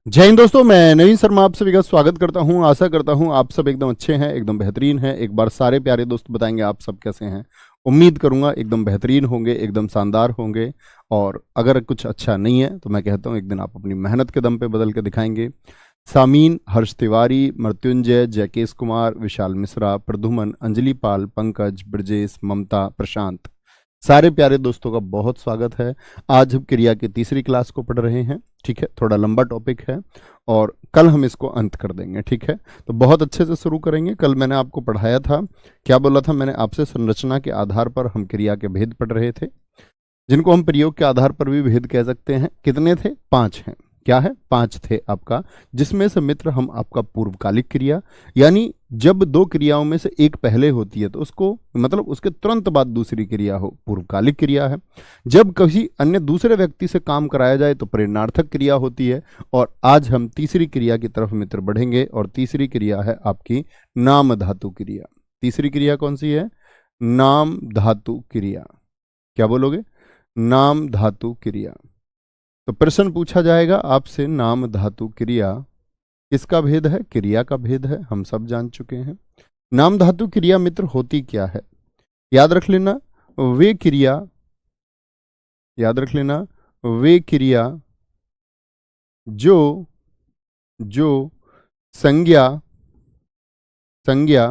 जय हिंद दोस्तों, मैं नवीन शर्मा आप सभी का स्वागत करता हूं। आशा करता हूं आप सब एकदम अच्छे हैं, एकदम बेहतरीन हैं। एक बार सारे प्यारे दोस्त बताएंगे आप सब कैसे हैं। उम्मीद करूंगा एकदम बेहतरीन होंगे, एकदम शानदार होंगे। और अगर कुछ अच्छा नहीं है तो मैं कहता हूं एक दिन आप अपनी मेहनत के दम पे बदल के दिखाएंगे। सामीन, हर्ष तिवारी, मृत्युंजय, जयकेश कुमार, विशाल मिश्रा, प्रधुमन, अंजलि पाल, पंकज, ब्रजेश, ममता, प्रशांत, सारे प्यारे दोस्तों का बहुत स्वागत है। आज हम क्रिया की तीसरी क्लास को पढ़ रहे हैं। ठीक है, थोड़ा लंबा टॉपिक है और कल हम इसको अंत कर देंगे। ठीक है, तो बहुत अच्छे से शुरू करेंगे। कल मैंने आपको पढ़ाया था, क्या बोला था मैंने आपसे, संरचना के आधार पर हम क्रिया के भेद पढ़ रहे थे, जिनको हम प्रयोग के आधार पर भी भेद कह सकते हैं। कितने थे? 5 हैं। क्या है? 5 थे आपका, जिसमें से मित्र हम आपका पूर्वकालिक क्रिया, यानी जब दो क्रियाओं में से एक पहले होती है तो उसको मतलब उसके तुरंत बाद दूसरी क्रिया हो, पूर्वकालिक क्रिया है। जब किसी अन्य दूसरे व्यक्ति से काम कराया जाए तो प्रेरणार्थक क्रिया होती है। और आज हम तीसरी क्रिया की तरफ मित्र बढ़ेंगे और तीसरी क्रिया है आपकी नाम धातु क्रिया। तीसरी क्रिया कौन सी है? नाम धातु क्रिया। क्या बोलोगे? नाम धातु क्रिया। तो प्रश्न पूछा जाएगा आपसे, नाम धातु क्रिया किसका भेद है? क्रिया का भेद है, हम सब जान चुके हैं। नाम धातु क्रिया मित्र होती क्या है? याद रख लेना, वे क्रिया, याद रख लेना, वे क्रिया जो जो संज्ञा संज्ञा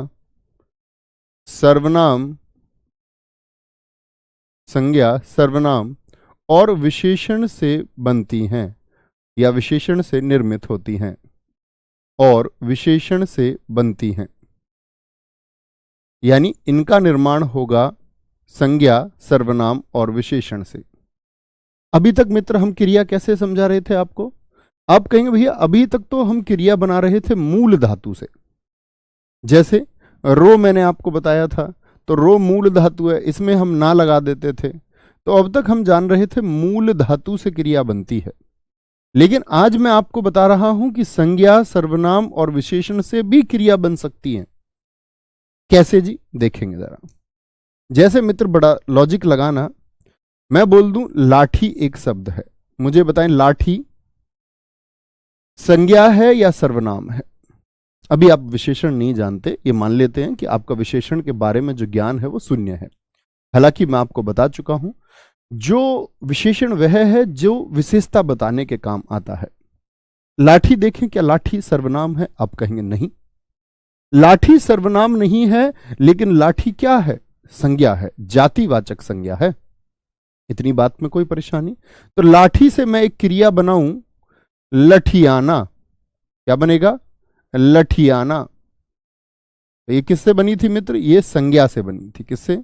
सर्वनाम संज्ञा सर्वनाम और विशेषण से बनती हैं या विशेषण से निर्मित होती हैं और विशेषण से बनती हैं, यानी इनका निर्माण होगा संज्ञा, सर्वनाम और विशेषण से। अभी तक मित्र हम क्रिया कैसे समझा रहे थे आपको? आप कहेंगे भैया अभी तक तो हम क्रिया बना रहे थे मूल धातु से। जैसे रो मैंने आपको बताया था, तो रो मूल धातु है, इसमें हम ना लगा देते थे। तो अब तक हम जान रहे थे मूल धातु से क्रिया बनती है। लेकिन आज मैं आपको बता रहा हूं कि संज्ञा, सर्वनाम और विशेषण से भी क्रिया बन सकती है। कैसे जी? देखेंगे जरा। जैसे मित्र बड़ा लॉजिक लगाना, मैं बोल दूं लाठी एक शब्द है, मुझे बताएं लाठी संज्ञा है या सर्वनाम है? अभी आप विशेषण नहीं जानते, ये मान लेते हैं कि आपका विशेषण के बारे में जो ज्ञान है वो शून्य है। हालांकि मैं आपको बता चुका हूं, जो विशेषण वह है जो विशेषता बताने के काम आता है। लाठी देखें, क्या लाठी सर्वनाम है? आप कहेंगे नहीं, लाठी सर्वनाम नहीं है, लेकिन लाठी क्या है? संज्ञा है, जातिवाचक संज्ञा है। इतनी बात में कोई परेशानी? तो लाठी से मैं एक क्रिया बनाऊं लठियाना, क्या बनेगा? लठियाना। तो ये किससे बनी थी मित्र? ये संज्ञा से बनी थी। किससे?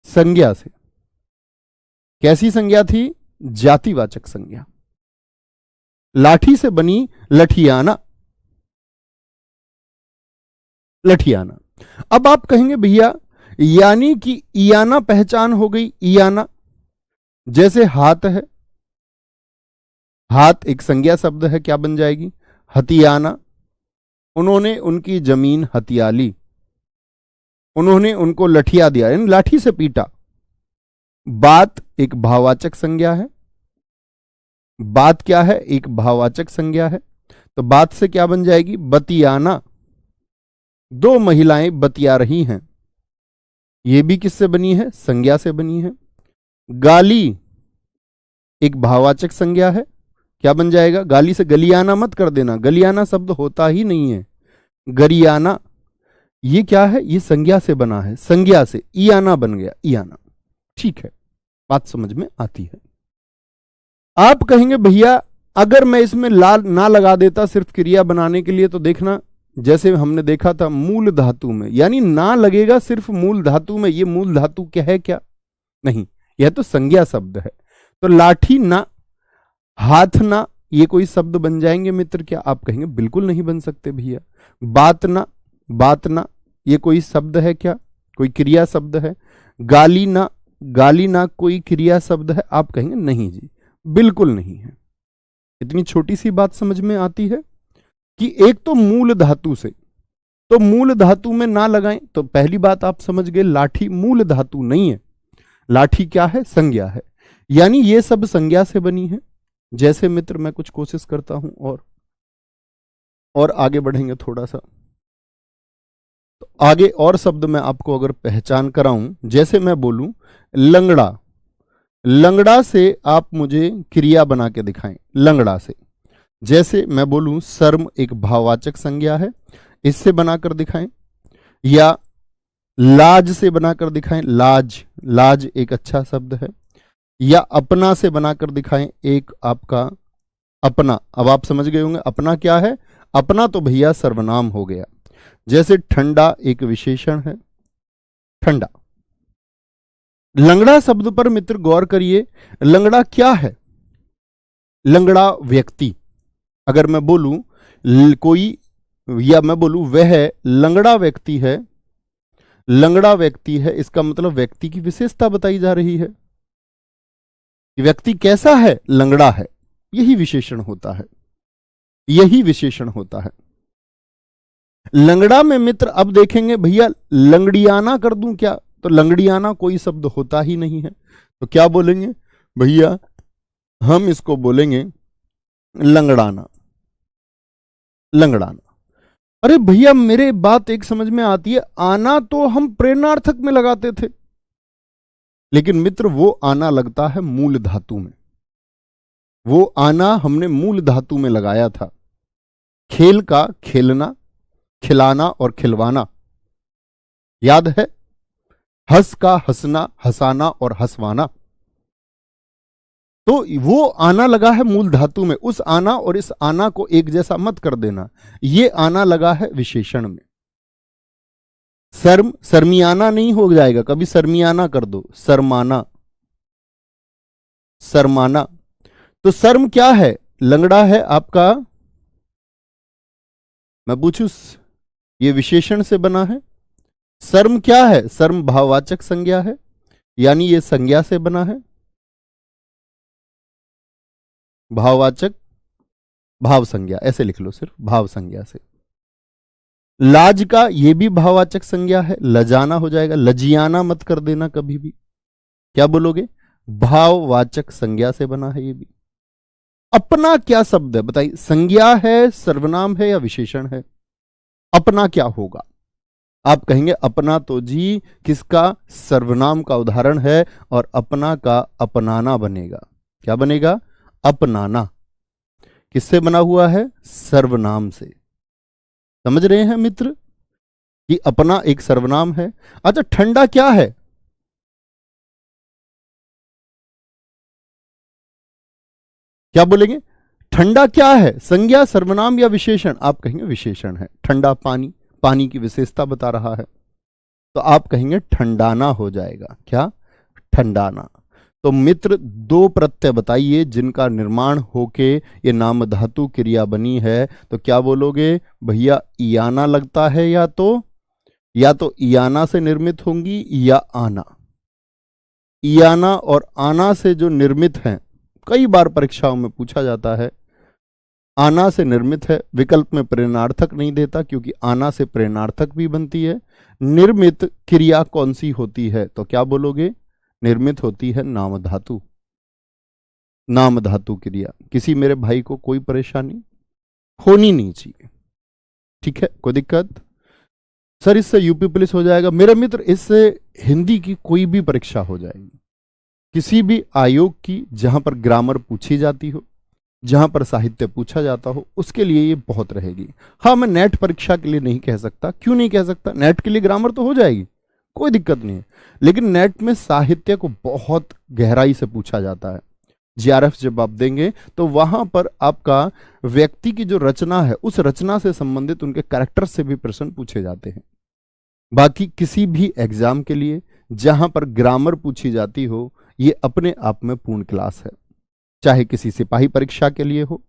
संज्ञा से। कैसी संज्ञा थी? जातिवाचक संज्ञा। लाठी से बनी लठियाना, लठियाना। अब आप कहेंगे भैया यानी कि इयाना पहचान हो गई, इयाना। जैसे हाथ है, हाथ एक संज्ञा शब्द है, क्या बन जाएगी? हथियाना। उन्होंने उनकी जमीन हथिया ली, उन्होंने उनको लठिया दिया, यानी लाठी से पीटा। बात एक भाववाचक संज्ञा है। बात क्या है? एक भाववाचक संज्ञा है। तो बात से क्या बन जाएगी? बतियाना। दो महिलाएं बतिया रही हैं, यह भी किससे बनी है? संज्ञा से बनी है। गाली एक भाववाचक संज्ञा है, क्या बन जाएगा? गाली से गलियाना मत कर देना, गलियाना शब्द होता ही नहीं है, गरियाना। ये क्या है? ये संज्ञा से बना है, संज्ञा से इयाना बन गया, इयाना। ठीक है, बात समझ में आती है। आप कहेंगे भैया अगर मैं इसमें ला ना लगा देता सिर्फ क्रिया बनाने के लिए, तो देखना जैसे हमने देखा था मूल धातु में, यानी ना लगेगा सिर्फ मूल धातु में। ये मूल धातु क्या है? क्या नहीं, यह तो संज्ञा शब्द है। तो लाठी ना, हाथ ना, ये कोई शब्द बन जाएंगे मित्र? क्या आप कहेंगे बिल्कुल नहीं बन सकते भैया। बात ना, बात ना, ये कोई शब्द है क्या? कोई क्रिया शब्द है। गाली ना, गाली ना कोई क्रिया शब्द है? आप कहेंगे नहीं जी, बिल्कुल नहीं है। इतनी छोटी सी बात समझ में आती है कि एक तो मूल धातु से, तो मूल धातु में ना लगाएं, तो पहली बात आप समझ गए लाठी मूल धातु नहीं है। लाठी क्या है? संज्ञा है, यानी ये सब संज्ञा से बनी है, जैसे मित्र मैं कुछ कोशिश करता हूं और आगे बढ़ेंगे थोड़ा सा, तो आगे और शब्द मैं आपको अगर पहचान कराऊं, जैसे मैं बोलूं लंगड़ा, लंगड़ा से आप मुझे क्रिया बना के दिखाएं, लंगड़ा से। जैसे मैं बोलूं शर्म एक भाववाचक संज्ञा है, इससे बनाकर दिखाएं, या लाज से बनाकर दिखाएं, लाज, लाज एक अच्छा शब्द है, या अपना से बनाकर दिखाएं, एक आपका अपना। अब आप समझ गए होंगे अपना क्या है, अपना तो भैया सर्वनाम हो गया। जैसे ठंडा एक विशेषण है, ठंडा। लंगड़ा शब्द पर मित्र गौर करिए, लंगड़ा क्या है, लंगड़ा व्यक्ति। अगर मैं बोलूं कोई, या मैं बोलूं वह लंगड़ा व्यक्ति है, लंगड़ा व्यक्ति है, इसका मतलब व्यक्ति की विशेषता बताई जा रही है। व्यक्ति कैसा है, लंगड़ा है, यही विशेषण होता है, यही विशेषण होता है। लंगड़ा में मित्र अब देखेंगे भैया लंगड़ियाना कर दूं क्या, तो लंगड़ियाना कोई शब्द होता ही नहीं है, तो क्या बोलेंगे भैया, हम इसको बोलेंगे लंगड़ाना, लंगड़ाना। अरे भैया मेरे बात एक समझ में आती है, आना तो हम प्रेरणार्थक में लगाते थे, लेकिन मित्र वो आना लगता है मूल धातु में, वो आना हमने मूल धातु में लगाया था। खेल का खेलना, खिलाना और खिलवाना, याद है। हंस का हंसना, हंसाना और हंसवाना, तो वो आना लगा है मूल धातु में। उस आना और इस आना को एक जैसा मत कर देना, ये आना लगा है विशेषण में। शर्म, शर्मियाना नहीं हो जाएगा, कभी शर्मियाना कर दो, शर्माना, शर्माना। तो शर्म क्या है, लंगड़ा है आपका, मैं पूछूं, ये विशेषण से बना है। शर्म क्या है, शर्म भाववाचक संज्ञा है, यानी ये संज्ञा से बना है, भाववाचक, भाव संज्ञा, ऐसे लिख लो सिर्फ, भाव संज्ञा से। लाज का ये भी भाववाचक संज्ञा है, लजाना हो जाएगा, लजियाना मत कर देना कभी भी, क्या बोलोगे, भाववाचक संज्ञा से बना है ये भी। अपना क्या शब्द है बताइए, संज्ञा है, सर्वनाम है या विशेषण है, अपना क्या होगा। आप कहेंगे अपना तो जी किसका, सर्वनाम का उदाहरण है, और अपना का अपनाना बनेगा, क्या बनेगा, अपनाना। किससे बना हुआ है, सर्वनाम से। समझ रहे हैं मित्र कि अपना एक सर्वनाम है। अच्छा ठंडा क्या है, क्या बोलेंगे, ठंडा क्या है, संज्ञा, सर्वनाम या विशेषण। आप कहेंगे विशेषण है, ठंडा पानी, पानी की विशेषता बता रहा है, तो आप कहेंगे ठंडाना हो जाएगा, क्या, ठंडाना। तो मित्र दो प्रत्यय बताइए जिनका निर्माण होके ये नाम धातु क्रिया बनी है, तो क्या बोलोगे भैया, इयाना लगता है, या तो इयाना से निर्मित होंगी या आना। इयाना और आना से जो निर्मित हैं, कई बार परीक्षाओं में पूछा जाता है, आना से निर्मित है, विकल्प में प्रेरणार्थक नहीं देता क्योंकि आना से प्रेरणार्थक भी बनती है। निर्मित क्रिया कौन सी होती है, तो क्या बोलोगे, निर्मित होती है नाम धातु, नाम धातु क्रिया। किसी मेरे भाई को कोई परेशानी होनी नहीं चाहिए, ठीक है, कोई दिक्कत। सर इससे यूपी पुलिस हो जाएगा, मेरे मित्र इससे हिंदी की कोई भी परीक्षा हो जाएगी, किसी भी आयोग की, जहां पर ग्रामर पूछी जाती हो, जहां पर साहित्य पूछा जाता हो, उसके लिए ये बहुत रहेगी। हाँ मैं नेट परीक्षा के लिए नहीं कह सकता, क्यों नहीं कह सकता, नेट के लिए ग्रामर तो हो जाएगी, कोई दिक्कत नहीं है, लेकिन नेट में साहित्य को बहुत गहराई से पूछा जाता है। जीआरएफ जब आप देंगे तो वहां पर आपका व्यक्ति की जो रचना है, उस रचना से संबंधित उनके कैरेक्टर से भी प्रश्न पूछे जाते हैं। बाकी किसी भी एग्जाम के लिए जहां पर ग्रामर पूछी जाती हो, ये अपने आप में पूर्ण क्लास है, चाहे किसी सिपाही परीक्षा के लिए हो,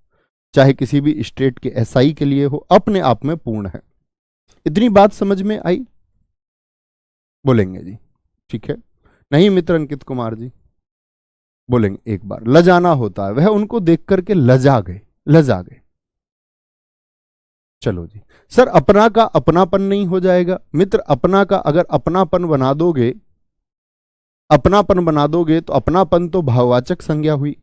चाहे किसी भी स्टेट के एसआई के लिए हो, अपने आप में पूर्ण है। इतनी बात समझ में आई, बोलेंगे जी, ठीक है। नहीं मित्र अंकित कुमार जी, बोलेंगे एक बार, लजाना होता है, वह उनको देख करके लजा गए, लजा गए। चलो जी, सर अपना का अपनापन नहीं हो जाएगा। मित्र अपना का अगर अपनापन बना दोगे, अपनापन बना दोगे तो अपनापन तो भाववाचक संज्ञा हुई,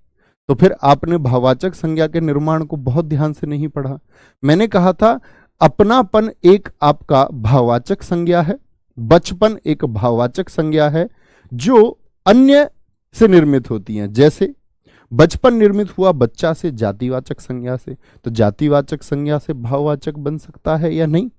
तो फिर आपने भाववाचक संज्ञा के निर्माण को बहुत ध्यान से नहीं पढ़ा। मैंने कहा था अपनापन एक आपका भाववाचक संज्ञा है, बचपन एक भाववाचक संज्ञा है जो अन्य से निर्मित होती हैं। जैसे बचपन निर्मित हुआ बच्चा से, जातिवाचक संज्ञा से, तो जातिवाचक संज्ञा से भाववाचक बन सकता है या नहीं।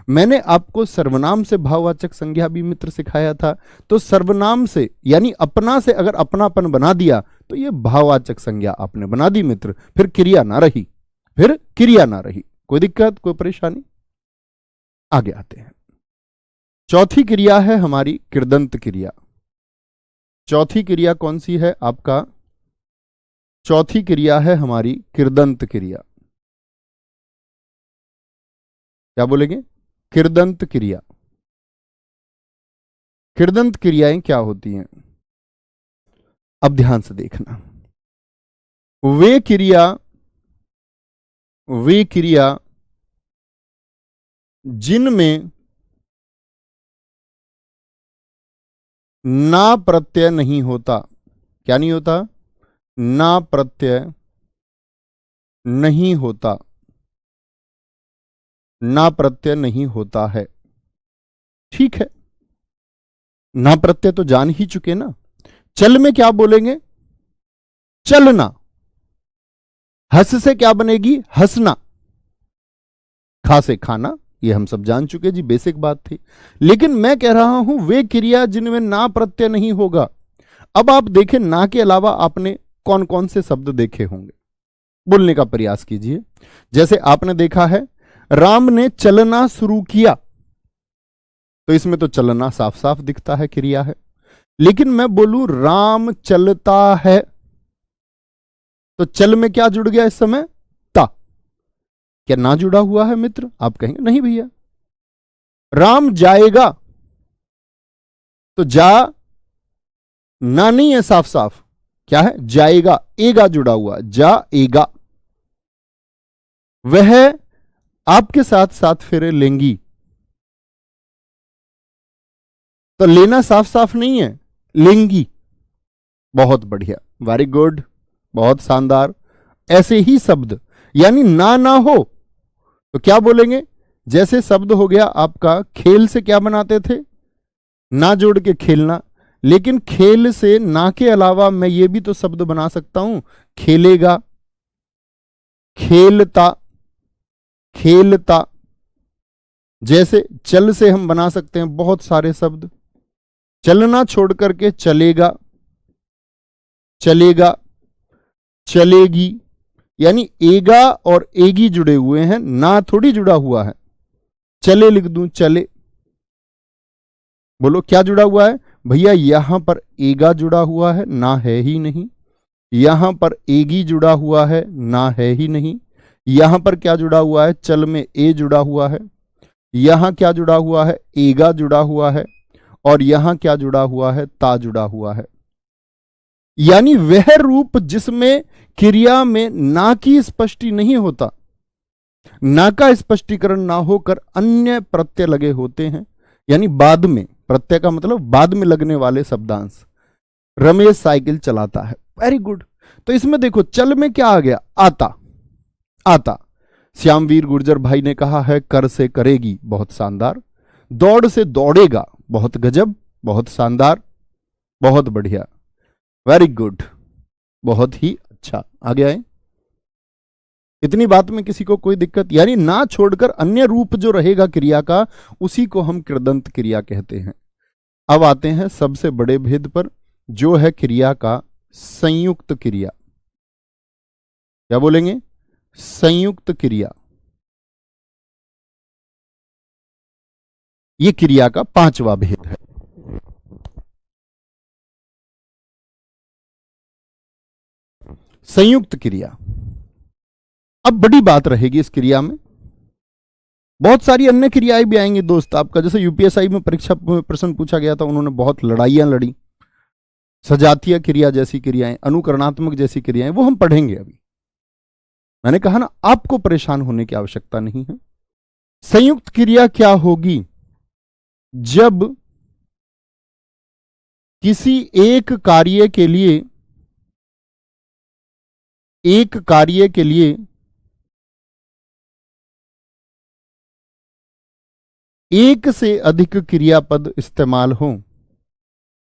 मैंने आपको सर्वनाम से भाववाचक संज्ञा भी मित्र सिखाया था, तो सर्वनाम से यानी अपना से अगर अपनापन बना दिया तो ये भाववाचक संज्ञा आपने बना दी मित्र, फिर क्रिया ना रही, फिर क्रिया ना रही। कोई दिक्कत, कोई परेशानी? आगे आते हैं। चौथी क्रिया है हमारी कृदंत क्रिया। चौथी क्रिया कौन सी है आपका? चौथी क्रिया है हमारी कृदंत क्रिया। क्या बोलेंगे? कृदंत क्रिया। कृदंत क्रियाएं क्या होती हैं? अब ध्यान से देखना। वे क्रिया जिनमें ना प्रत्यय नहीं होता। क्या नहीं होता? ना प्रत्यय नहीं होता, ना प्रत्यय नहीं होता है। ठीक है, ना प्रत्यय तो जान ही चुके ना। चल में क्या बोलेंगे? चलना। हंस से क्या बनेगी? हंसना। खा से खाना, ये हम सब जान चुके जी, बेसिक बात थी। लेकिन मैं कह रहा हूं वे क्रिया जिनमें ना प्रत्यय नहीं होगा। अब आप देखें ना के अलावा आपने कौन कौन से शब्द देखे होंगे, बोलने का प्रयास कीजिए। जैसे आपने देखा है राम ने चलना शुरू किया, तो इसमें तो चलना साफ साफ दिखता है, क्रिया है। लेकिन मैं बोलूं राम चलता है, तो चल में क्या जुड़ गया इस समय? ता। क्या ना जुड़ा हुआ है मित्र? आप कहेंगे नहीं भैया। राम जाएगा, तो जा ना नहीं है, साफ साफ क्या है? जाएगा, एगा जुड़ा हुआ, जाएगा। वह आपके साथ साथ फेरे लेंगी, तो लेना साफ साफ नहीं है, लेंगी। बहुत बढ़िया, वेरी गुड, बहुत शानदार। ऐसे ही शब्द यानी ना हो तो क्या बोलेंगे? जैसे शब्द हो गया आपका खेल से, क्या बनाते थे? ना जोड़ के खेलना। लेकिन खेल से ना के अलावा मैं ये भी तो शब्द बना सकता हूं, खेलेगा, खेलता, खेलता। जैसे चल से हम बना सकते हैं बहुत सारे शब्द। चलना छोड़ करके चलेगा, चलेगा, चलेगी। यानी एगा और एगी जुड़े हुए हैं, ना थोड़ी जुड़ा हुआ है। चले लिख दूं, चले। बोलो क्या जुड़ा हुआ है भैया? यहां पर एगा जुड़ा हुआ है, ना है ही नहीं। यहां पर एगी जुड़ा हुआ है, ना है ही नहीं। यहां पर क्या जुड़ा हुआ है? चल में ए जुड़ा हुआ है। यहां क्या जुड़ा हुआ है? एगा जुड़ा हुआ है। और यहां क्या जुड़ा हुआ है? ता जुड़ा हुआ है। यानी वह रूप जिसमें क्रिया में ना की स्पष्टि नहीं होता, ना का स्पष्टीकरण ना होकर अन्य प्रत्यय लगे होते हैं, यानी बाद में, प्रत्यय का मतलब बाद में लगने वाले शब्दांश। रमेश साइकिल चलाता है, वेरी गुड। तो इसमें देखो चल में क्या आ गया? आता, आता। श्यामवीर गुर्जर भाई ने कहा है कर से करेगी, बहुत शानदार। दौड़ से दौड़ेगा, बहुत गजब, बहुत शानदार, बहुत बढ़िया, वेरी गुड, बहुत ही अच्छा। आगे आए। इतनी बात में किसी को कोई दिक्कत? यानी ना छोड़कर अन्य रूप जो रहेगा क्रिया का, उसी को हम कृदंत क्रिया कहते हैं। अब आते हैं सबसे बड़े भेद पर, जो है क्रिया का संयुक्त क्रिया। क्या बोलेंगे? संयुक्त क्रिया। यह क्रिया का पांचवा भेद है। संयुक्त क्रिया। अब बड़ी बात रहेगी इस क्रिया में, बहुत सारी अन्य क्रियाएं भी आएंगी दोस्त आपका। जैसे यूपीएसआई में परीक्षा में प्रश्न पूछा गया था, उन्होंने बहुत लड़ाइयां लड़ी। सजातीय क्रिया जैसी क्रियाएं, अनुकरणात्मक जैसी क्रियाएं, वो हम पढ़ेंगे अभी। मैंने कहा ना, आपको परेशान होने की आवश्यकता नहीं है। संयुक्त क्रिया क्या होगी? जब किसी एक कार्य के लिए एक कार्य के लिए एक से अधिक क्रियापद इस्तेमाल हो,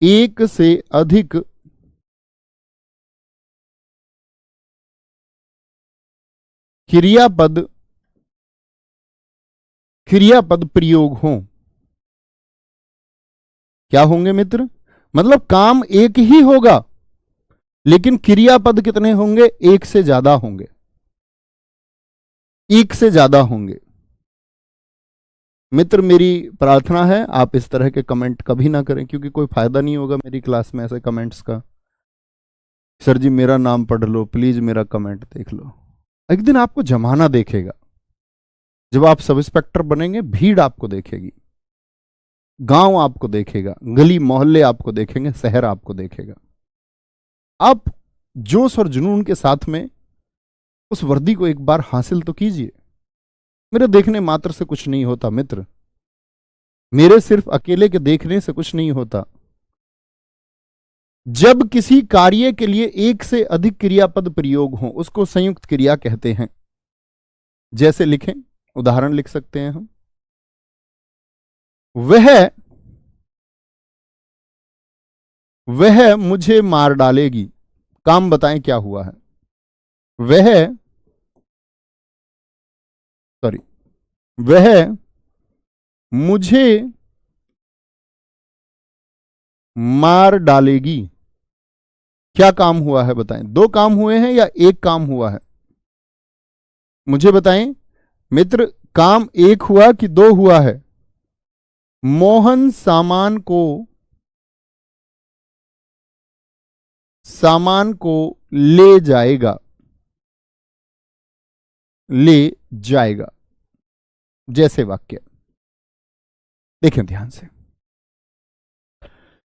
एक से अधिक क्रियापद प्रयोग हो। क्या होंगे मित्र? मतलब काम एक ही होगा लेकिन क्रियापद कितने होंगे? एक से ज्यादा होंगे, एक से ज्यादा होंगे। मित्र मेरी प्रार्थना है आप इस तरह के कमेंट कभी ना करें, क्योंकि कोई फायदा नहीं होगा मेरी क्लास में ऐसे कमेंट्स का। सर जी मेरा नाम पढ़ लो प्लीज, मेरा कमेंट देख लो। एक दिन आपको जमाना देखेगा, जब आप सब इंस्पेक्टर बनेंगे भीड़ आपको देखेगी, गांव आपको देखेगा, गली मोहल्ले आपको देखेंगे, शहर आपको देखेगा। आप जोश और जुनून के साथ में उस वर्दी को एक बार हासिल तो कीजिए। मेरे देखने मात्र से कुछ नहीं होता मित्र, मेरे सिर्फ अकेले के देखने से कुछ नहीं होता। जब किसी कार्य के लिए एक से अधिक क्रियापद प्रयोग हो उसको संयुक्त क्रिया कहते हैं। जैसे लिखें, उदाहरण लिख सकते हैं हम, वह मुझे मार डालेगी। काम बताएं क्या हुआ है? वह मुझे मार डालेगी। क्या काम हुआ है बताएं? दो काम हुए हैं या एक काम हुआ है? मुझे बताएं मित्र, काम एक हुआ कि दो हुआ है? मोहन सामान को ले जाएगा, ले जाएगा जैसे वाक्य। देखें ध्यान से,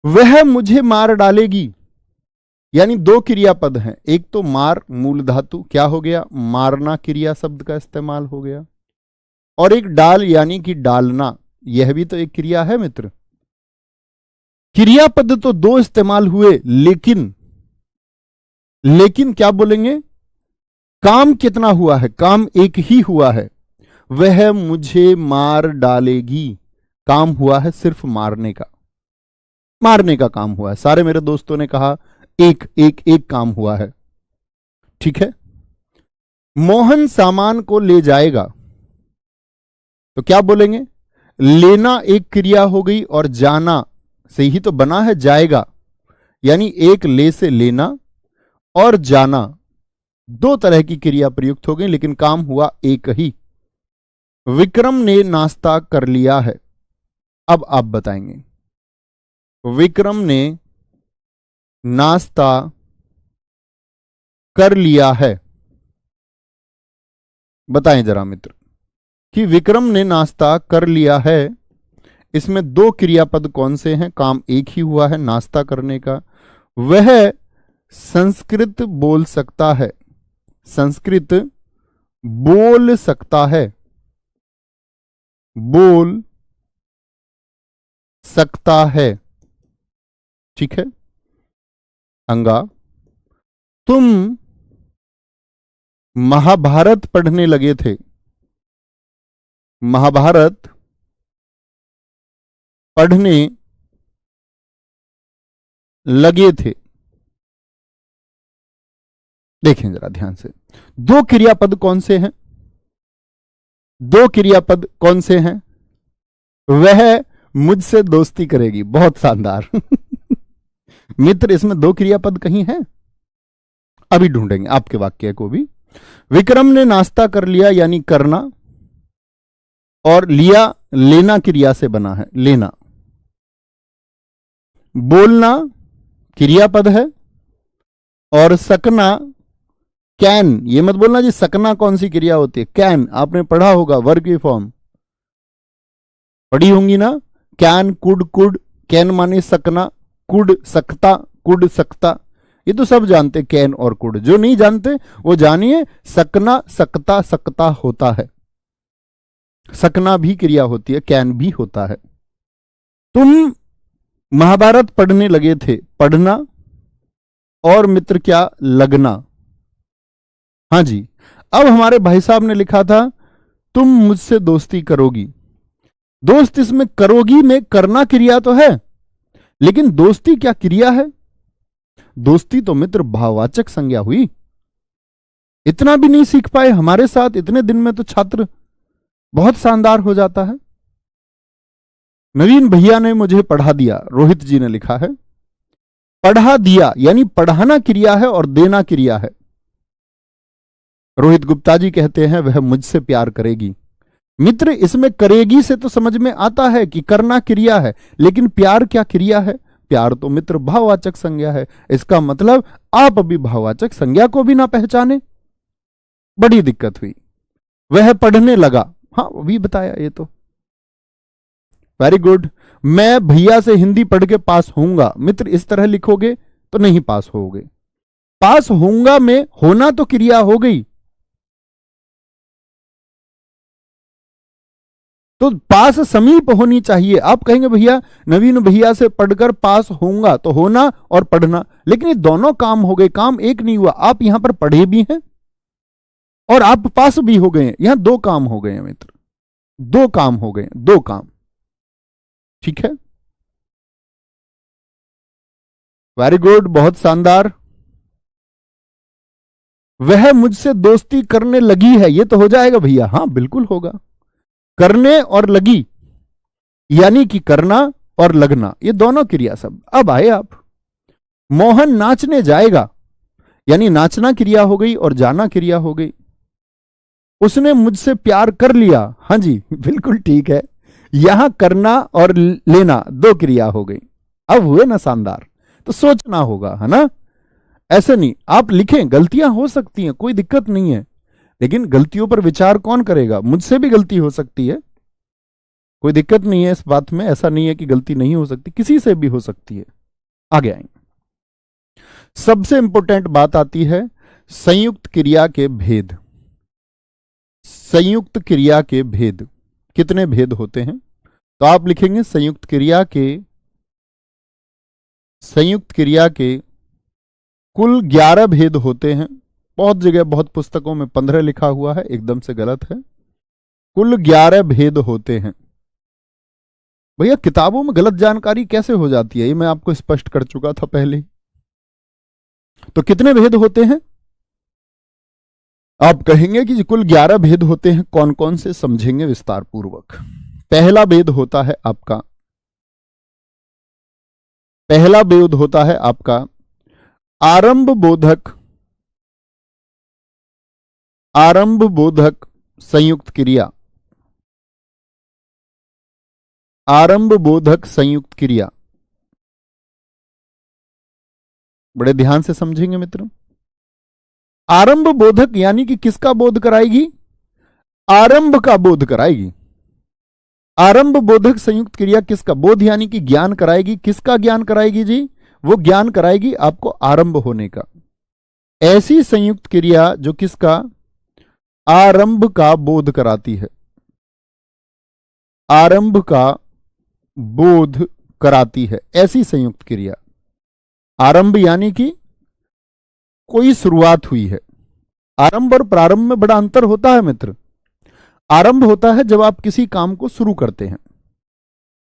वह मुझे मार डालेगी यानी दो क्रियापद हैं। एक तो मार मूल धातु क्या हो गया? मारना क्रिया शब्द का इस्तेमाल हो गया, और एक डाल यानी कि डालना, यह भी तो एक क्रिया है मित्र। क्रियापद तो दो इस्तेमाल हुए, लेकिन क्या बोलेंगे? काम कितना हुआ है? काम एक ही हुआ है। वह मुझे मार डालेगी, काम हुआ है सिर्फ मारने का, मारने का काम हुआ है। सारे मेरे दोस्तों ने कहा एक एक एक काम हुआ है, ठीक है। मोहन सामान को ले जाएगा, तो क्या बोलेंगे? लेना एक क्रिया हो गई और जाना से ही तो बना है जाएगा, यानी एक ले से लेना और जाना दो तरह की क्रिया प्रयुक्त हो गई, लेकिन काम हुआ एक ही। विक्रम ने नाश्ता कर लिया है। अब आप बताएंगे, विक्रम ने नाश्ता कर लिया है। बताएं जरा मित्र कि विक्रम ने नाश्ता कर लिया है, इसमें दो क्रियापद कौन से हैं? काम एक ही हुआ है नाश्ता करने का। वह संस्कृत बोल सकता है, संस्कृत बोल सकता है, बोल सकता है, ठीक है। अंगा, तुम महाभारत पढ़ने लगे थे, महाभारत पढ़ने लगे थे। देखें जरा ध्यान से, दो क्रियापद कौन से हैं? दो क्रियापद कौन से हैं? वह मुझसे दोस्ती करेगी, बहुत शानदार मित्र इसमें दो क्रियापद कहीं हैं? अभी ढूंढेंगे आपके वाक्य को भी। विक्रम ने नाश्ता कर लिया यानी करना, और लिया लेना क्रिया से बना है, लेना। बोलना क्रियापद है, और सकना कैन, ये मत बोलना जी सकना कौन सी क्रिया होती है? कैन आपने पढ़ा होगा, वर्ग की फॉर्म पढ़ी होंगी ना। कैन, कुड, कैन माने सकना, कुड सकता, कुड सकता, ये तो सब जानते कैन और कुड। जो नहीं जानते वो जानिए, सकना सकता सकता होता है, सकना भी क्रिया होती है, कैन भी होता है। तुम महाभारत पढ़ने लगे थे, पढ़ना और मित्र क्या? लगना, हाँ जी। अब हमारे भाई साहब ने लिखा था तुम मुझसे दोस्ती करोगी। दोस्त इसमें करोगी में करना क्रिया तो है, लेकिन दोस्ती क्या क्रिया है? दोस्ती तो मित्र भाववाचक संज्ञा हुई। इतना भी नहीं सीख पाए हमारे साथ इतने दिन में, तो छात्र बहुत शानदार हो जाता है। नवीन भैया ने मुझे पढ़ा दिया, रोहित जी ने लिखा है। पढ़ा दिया यानी पढ़ाना क्रिया है और देना क्रिया है। रोहित गुप्ता जी कहते हैं वह मुझसे प्यार करेगी। मित्र इसमें करेगी से तो समझ में आता है कि करना क्रिया है, लेकिन प्यार क्या क्रिया है? प्यार तो मित्र भाववाचक संज्ञा है। इसका मतलब आप अभी भाववाचक संज्ञा को भी ना पहचाने, बड़ी दिक्कत हुई। वह पढ़ने लगा, हाँ अभी बताया ये तो। Very good. मैं भैया से हिंदी पढ़ के पास होऊंगा। मित्र इस तरह लिखोगे तो नहीं पास होगे। पास होऊंगा में होना तो क्रिया हो गई, तो पास समीप होनी चाहिए। आप कहेंगे भैया नवीन भैया से पढ़कर पास होऊंगा, तो होना और पढ़ना, लेकिन ये दोनों काम हो गए, काम एक नहीं हुआ। आप यहां पर पढ़े भी हैं और आप पास भी हो गए हैं। यहां दो काम हो गए हैं मित्र, दो काम हो गए, दो काम। ठीक है, वेरी गुड, बहुत शानदार। वह मुझसे दोस्ती करने लगी है, ये तो हो जाएगा भैया, हाँ बिल्कुल होगा। करने और लगी यानी कि करना और लगना, ये दोनों क्रिया शब्द। अब आए आप। मोहन नाचने जाएगा यानी नाचना क्रिया हो गई और जाना क्रिया हो गई। उसने मुझसे प्यार कर लिया, हाँ जी बिल्कुल ठीक है। यहां करना और लेना दो क्रिया हो गई। अब हुए ना शानदार। तो सोचना होगा, है ना? ऐसे नहीं आप लिखें, गलतियां हो सकती हैं, कोई दिक्कत नहीं है, लेकिन गलतियों पर विचार कौन करेगा? मुझसे भी गलती हो सकती है, कोई दिक्कत नहीं है इस बात में। ऐसा नहीं है कि गलती नहीं हो सकती, किसी से भी हो सकती है। आगे आएंगे। सबसे इंपॉर्टेंट बात आती है संयुक्त क्रिया के भेद। संयुक्त क्रिया के भेद, कितने भेद होते हैं? तो आप लिखेंगे संयुक्त क्रिया के कुल 11 भेद होते हैं। बहुत जगह बहुत पुस्तकों में 15 लिखा हुआ है, एकदम से गलत है। कुल 11 भेद होते हैं। भैया किताबों में गलत जानकारी कैसे हो जाती है, ये मैं आपको स्पष्ट कर चुका था पहले। तो कितने भेद होते हैं? आप कहेंगे कि कुल 11 भेद होते हैं। कौन कौन से, समझेंगे विस्तार पूर्वक। पहला भेद होता है आपका, पहला भेद होता है आपका आरंभ बोधक संयुक्त क्रिया। आरंभ बोधक संयुक्त क्रिया, बड़े ध्यान से समझेंगे मित्र। आरंभ बोधक यानी कि किसका बोध कराएगी? आरंभ का बोध कराएगी। आरंभ बोधक संयुक्त क्रिया किसका बोध यानी कि ज्ञान कराएगी? किसका ज्ञान कराएगी जी? वो ज्ञान कराएगी आपको आरंभ होने का। ऐसी संयुक्त क्रिया जो किसका? आरंभ का बोध कराती है, आरंभ का बोध कराती है, ऐसी संयुक्त क्रिया। आरंभ यानी कि कोई शुरुआत हुई है। आरंभ और प्रारंभ में बड़ा अंतर होता है मित्र। आरंभ होता है जब आप किसी काम को शुरू करते हैं।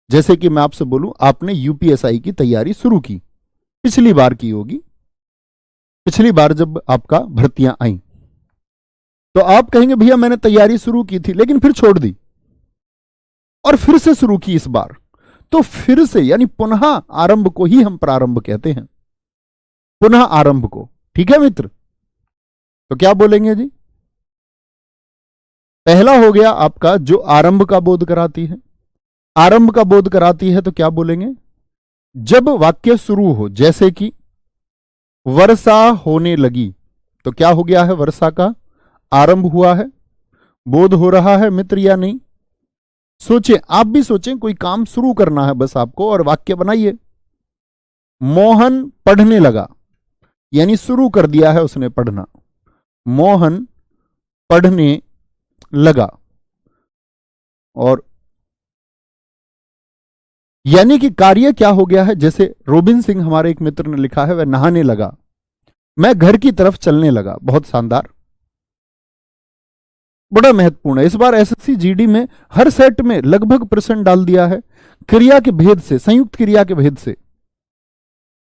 जैसे कि मैं आपसे बोलूं, आपने यूपीएसआई की तैयारी शुरू की, पिछली बार की होगी, पिछली बार जब आपका भर्तियां आई, तो आप कहेंगे भैया मैंने तैयारी शुरू की थी लेकिन फिर छोड़ दी और फिर से शुरू की इस बार। तो फिर से यानी पुनः आरंभ को ही हम प्रारंभ कहते हैं, पुनः आरंभ को। ठीक है मित्र? तो क्या बोलेंगे जी? पहला हो गया आपका जो आरंभ का बोध कराती है। आरंभ का बोध कराती है तो क्या बोलेंगे? जब वाक्य शुरू हो, जैसे कि वर्षा होने लगी, तो क्या हो गया है? वर्षा का आरंभ हुआ है, बोध हो रहा है मित्र या नहीं? सोचें, आप भी सोचें, कोई काम शुरू करना है बस आपको और वाक्य बनाइए। मोहन पढ़ने लगा यानी शुरू कर दिया है उसने पढ़ना। मोहन पढ़ने लगा, और यानी कि कार्य क्या हो गया है? जैसे रोबिन सिंह हमारे एक मित्र ने लिखा है, वह नहाने लगा, मैं घर की तरफ चलने लगा। बहुत शानदार। बड़ा महत्वपूर्ण है। इस बार एसएससी जीडी में हर सेट में लगभग प्रश्न डाल दिया है क्रिया के भेद से, संयुक्त क्रिया के भेद से।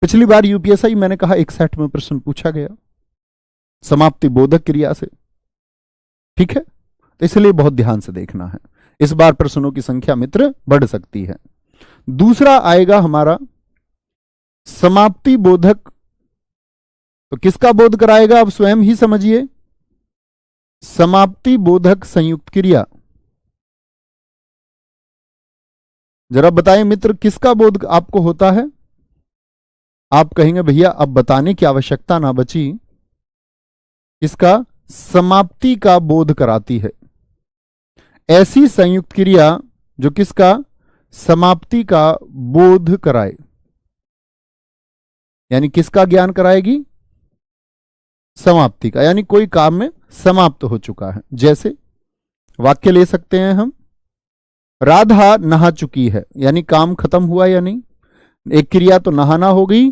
पिछली बार यूपीएसआई मैंने कहा एक सेट में प्रश्न पूछा गया समाप्ति बोधक क्रिया से, ठीक है, तो इसलिए बहुत ध्यान से देखना है। इस बार प्रश्नों की संख्या मित्र बढ़ सकती है। दूसरा आएगा हमारा समाप्ति बोधक, तो किसका बोध कराएगा आप स्वयं ही समझिए, समाप्ति बोधक संयुक्त क्रिया। जरा बताएं मित्र किसका बोध आपको होता है। आप कहेंगे भैया अब बताने की आवश्यकता ना बची, इसका समाप्ति का बोध कराती है। ऐसी संयुक्त क्रिया जो किसका, समाप्ति का बोध कराए, यानी किसका ज्ञान कराएगी, समाप्ति का, यानी कोई काम में समाप्त हो चुका है। जैसे वाक्य ले सकते हैं हम, राधा नहा चुकी है, यानी काम खत्म हुआ या नहीं। एक क्रिया तो नहाना हो गई,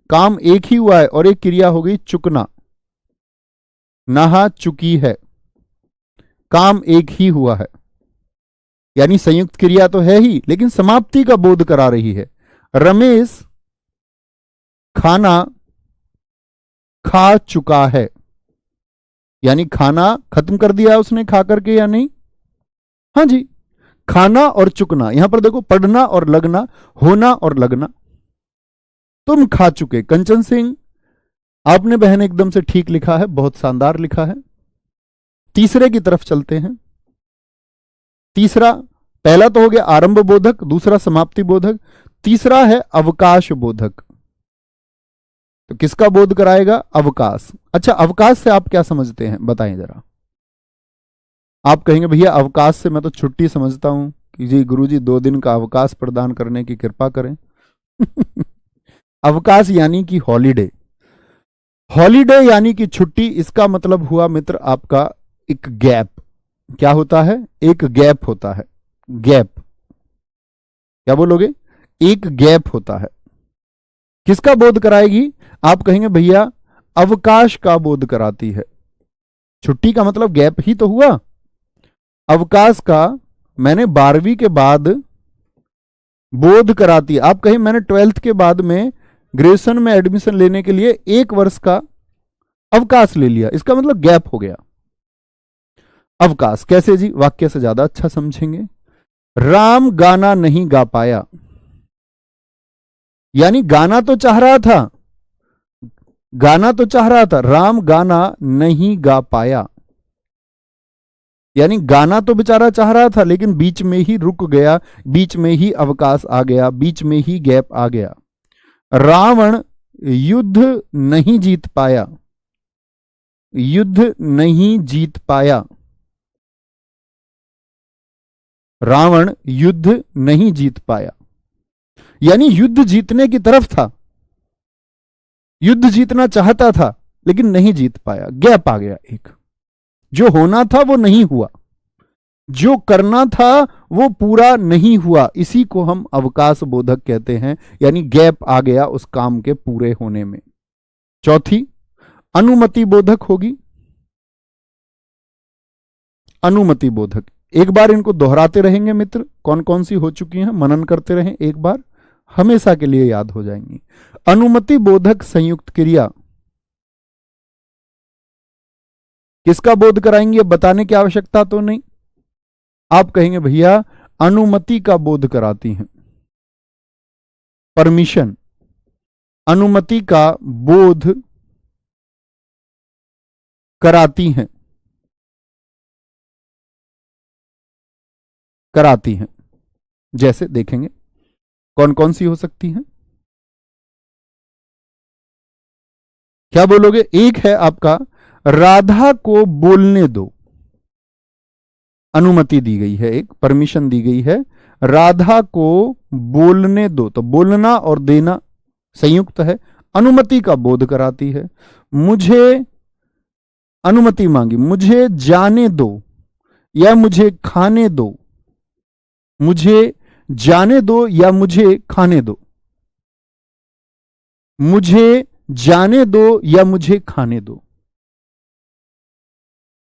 काम एक ही हुआ है, और एक क्रिया हो गई चुकना, नहा चुकी है, काम एक ही हुआ है, यानी संयुक्त क्रिया तो है ही लेकिन समाप्ति का बोध करा रही है। रमेश खाना खा चुका है, यानी खाना खत्म कर दिया उसने खा करके या नहीं। हां जी, खाना और चुकना, यहां पर देखो पढ़ना और लगना, होना और लगना। तुम खा चुके, कंचन सिंह आपने बहन एकदम से ठीक लिखा है, बहुत शानदार लिखा है। तीसरे की तरफ चलते हैं। तीसरा, पहला तो हो गया आरंभ बोधक, दूसरा समाप्ति बोधक, तीसरा है अवकाश बोधक। तो किसका बोध कराएगा, अवकाश। अच्छा, अवकाश से आप क्या समझते हैं बताएं जरा। आप कहेंगे भैया अवकाश से मैं तो छुट्टी समझता हूं कि जी गुरुजी 2 दिन का अवकाश प्रदान करने की कृपा करें। अवकाश यानी कि हॉलीडे, हॉलीडे यानी कि छुट्टी। इसका मतलब हुआ मित्र आपका एक गैप। क्या होता है, एक गैप होता है। गैप क्या बोलोगे, एक गैप होता है। किसका बोध कराएगी, आप कहेंगे भैया अवकाश का बोध कराती है। छुट्टी का मतलब गैप ही तो हुआ। अवकाश का मैंने 12वीं के बाद बोध कराती है। आप कहें मैंने 12th के बाद में ग्रेजुएशन में एडमिशन लेने के लिए 1 वर्ष का अवकाश ले लिया, इसका मतलब गैप हो गया। अवकाश कैसे जी, वाक्य से ज्यादा अच्छा समझेंगे। राम गाना नहीं गा पाया, यानी गाना तो चाह रहा था, गाना तो चाह रहा था, राम गाना नहीं गा पाया, यानी गाना तो बेचारा चाह रहा था लेकिन बीच में ही रुक गया, बीच में ही अवकाश आ गया, बीच में ही गैप आ गया। रावण युद्ध नहीं जीत पाया, युद्ध नहीं जीत पाया, रावण युद्ध नहीं जीत पाया, यानी युद्ध जीतने की तरफ था, युद्ध जीतना चाहता था लेकिन नहीं जीत पाया, गैप आ गया एक। जो होना था वो नहीं हुआ, जो करना था वो पूरा नहीं हुआ, इसी को हम अवकाश बोधक कहते हैं, यानी गैप आ गया उस काम के पूरे होने में। चौथी अनुमति बोधक होगी। अनुमति बोधक, एक बार इनको दोहराते रहेंगे मित्र, कौन कौन सी हो चुकी हैं मनन करते रहें, एक बार हमेशा के लिए याद हो जाएंगी। अनुमति बोधक संयुक्त क्रिया किसका बोध कराएंगे, बताने की आवश्यकता तो नहीं। आप कहेंगे भैया अनुमति का बोध कराती हैं, परमिशन, अनुमति का बोध कराती हैं, कराती हैं। जैसे देखेंगे कौन कौन सी हो सकती हैं, क्या बोलोगे। एक है आपका राधा को बोलने दो, अनुमति दी गई है, एक परमिशन दी गई है, राधा को बोलने दो, तो बोलना और देना संयुक्त है, अनुमति का बोध कराती है। मुझे अनुमति मांगी, मुझे जाने दो या मुझे खाने दो, मुझे जाने दो या मुझे खाने दो, मुझे जाने दो या मुझे खाने दो।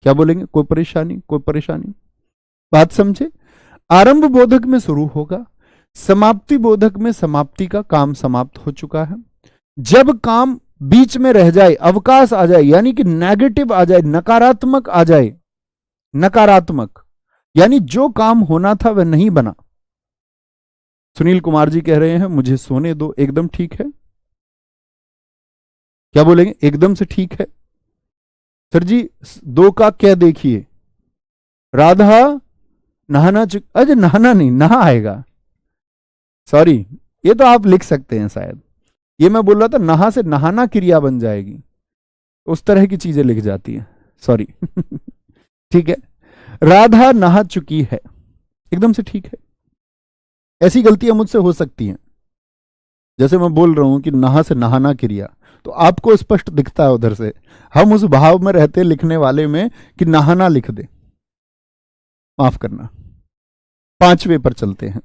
क्या बोलेंगे? कोई परेशानी, कोई परेशानी? बात समझे? आरंभ बोधक में शुरू होगा, समाप्ति बोधक में समाप्ति का काम समाप्त हो चुका है। जब काम बीच में रह जाए, अवकाश आ जाए, यानी कि नेगेटिव आ जाए, नकारात्मक आ जाए, नकारात्मक यानी जो काम होना था वह नहीं बना। सुनील कुमार जी कह रहे हैं मुझे सोने दो, एकदम ठीक है। क्या बोलेंगे? एकदम से ठीक है। सर जी दो का क्या देखिए, राधा नहाना अरे नहाना नहीं, नहा आएगा, सॉरी, ये तो आप लिख सकते हैं शायद। ये मैं बोल रहा था नहा से नहाना क्रिया बन जाएगी, उस तरह की चीजें लिख जाती हैं, सॉरी। ठीक है, राधा नहा चुकी है, एकदम से ठीक है। ऐसी गलतियां मुझसे हो सकती हैं, जैसे मैं बोल रहा हूं कि नहा से नहाना क्रिया, तो आपको स्पष्ट दिखता है उधर से, हम उस भाव में रहते लिखने वाले में कि नहाना लिख दे, माफ करना। पांचवे पर चलते हैं।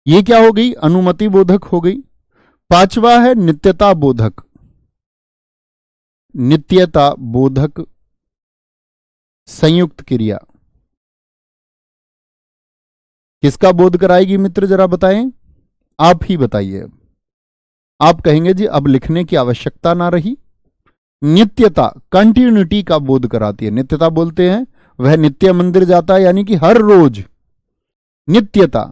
ये क्या हो गई? अनुमति बोधक हो गई। पांचवा है नित्यता बोधक। नित्यता बोधक संयुक्त क्रिया किसका बोध कराएगी मित्र, जरा बताएं, आप ही बताइए। आप कहेंगे जी अब लिखने की आवश्यकता ना रही। नित्यता, कंटिन्यूटी का बोध कराती है। नित्यता बोलते हैं वह नित्य मंदिर जाता है, यानी कि हर रोज। नित्यता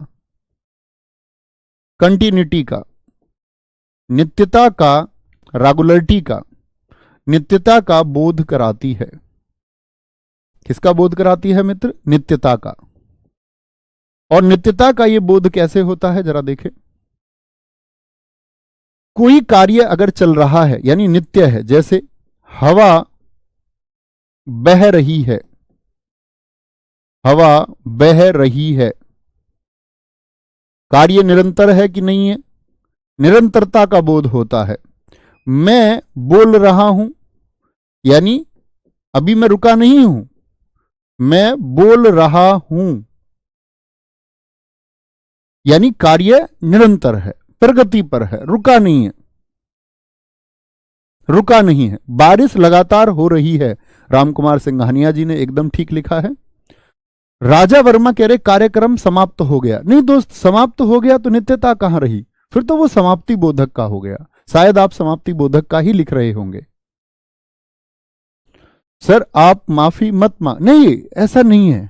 कंटिन्यूटी का, नित्यता का, रेगुलरिटी का, नित्यता का बोध कराती है। किसका बोध कराती है मित्र? नित्यता का। और नित्यता का यह बोध कैसे होता है जरा देखें। कोई कार्य अगर चल रहा है यानी नित्य है, जैसे हवा बह रही है, हवा बह रही है, कार्य निरंतर है कि नहीं है? निरंतरता का बोध होता है। मैं बोल रहा हूं, यानी अभी मैं रुका नहीं हूं, मैं बोल रहा हूं, यानी कार्य निरंतर है, प्रगति पर है, रुका नहीं है, रुका नहीं है। बारिश लगातार हो रही है, रामकुमार सिंघानिया जी ने एकदम ठीक लिखा है। राजा वर्मा कह रहे कार्यक्रम समाप्त हो गया। नहीं दोस्त, समाप्त हो गया तो नित्यता कहां रही? फिर तो वो समाप्ति बोधक का हो गया। शायद आप समाप्ति बोधक का ही लिख रहे होंगे। सर आप माफी मत मांग, नहीं ऐसा नहीं है,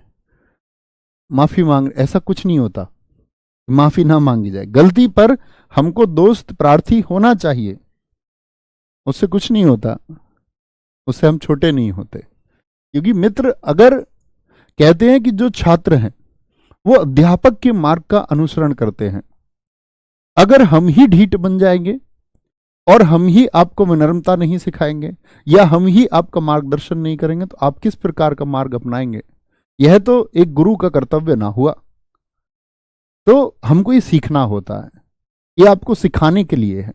माफी मांग ऐसा कुछ नहीं होता, माफी ना मांगी जाए। गलती पर हमको दोस्त प्रार्थी होना चाहिए, उससे कुछ नहीं होता, उससे हम छोटे नहीं होते। क्योंकि मित्र अगर कहते हैं कि जो छात्र हैं वो अध्यापक के मार्ग का अनुसरण करते हैं, अगर हम ही ढीठ बन जाएंगे और हम ही आपको विनम्रता नहीं सिखाएंगे या हम ही आपका मार्गदर्शन नहीं करेंगे तो आप किस प्रकार का मार्ग अपनाएंगे? यह तो एक गुरु का कर्तव्य ना हुआ। तो हमको ये सीखना होता है, ये आपको सिखाने के लिए है।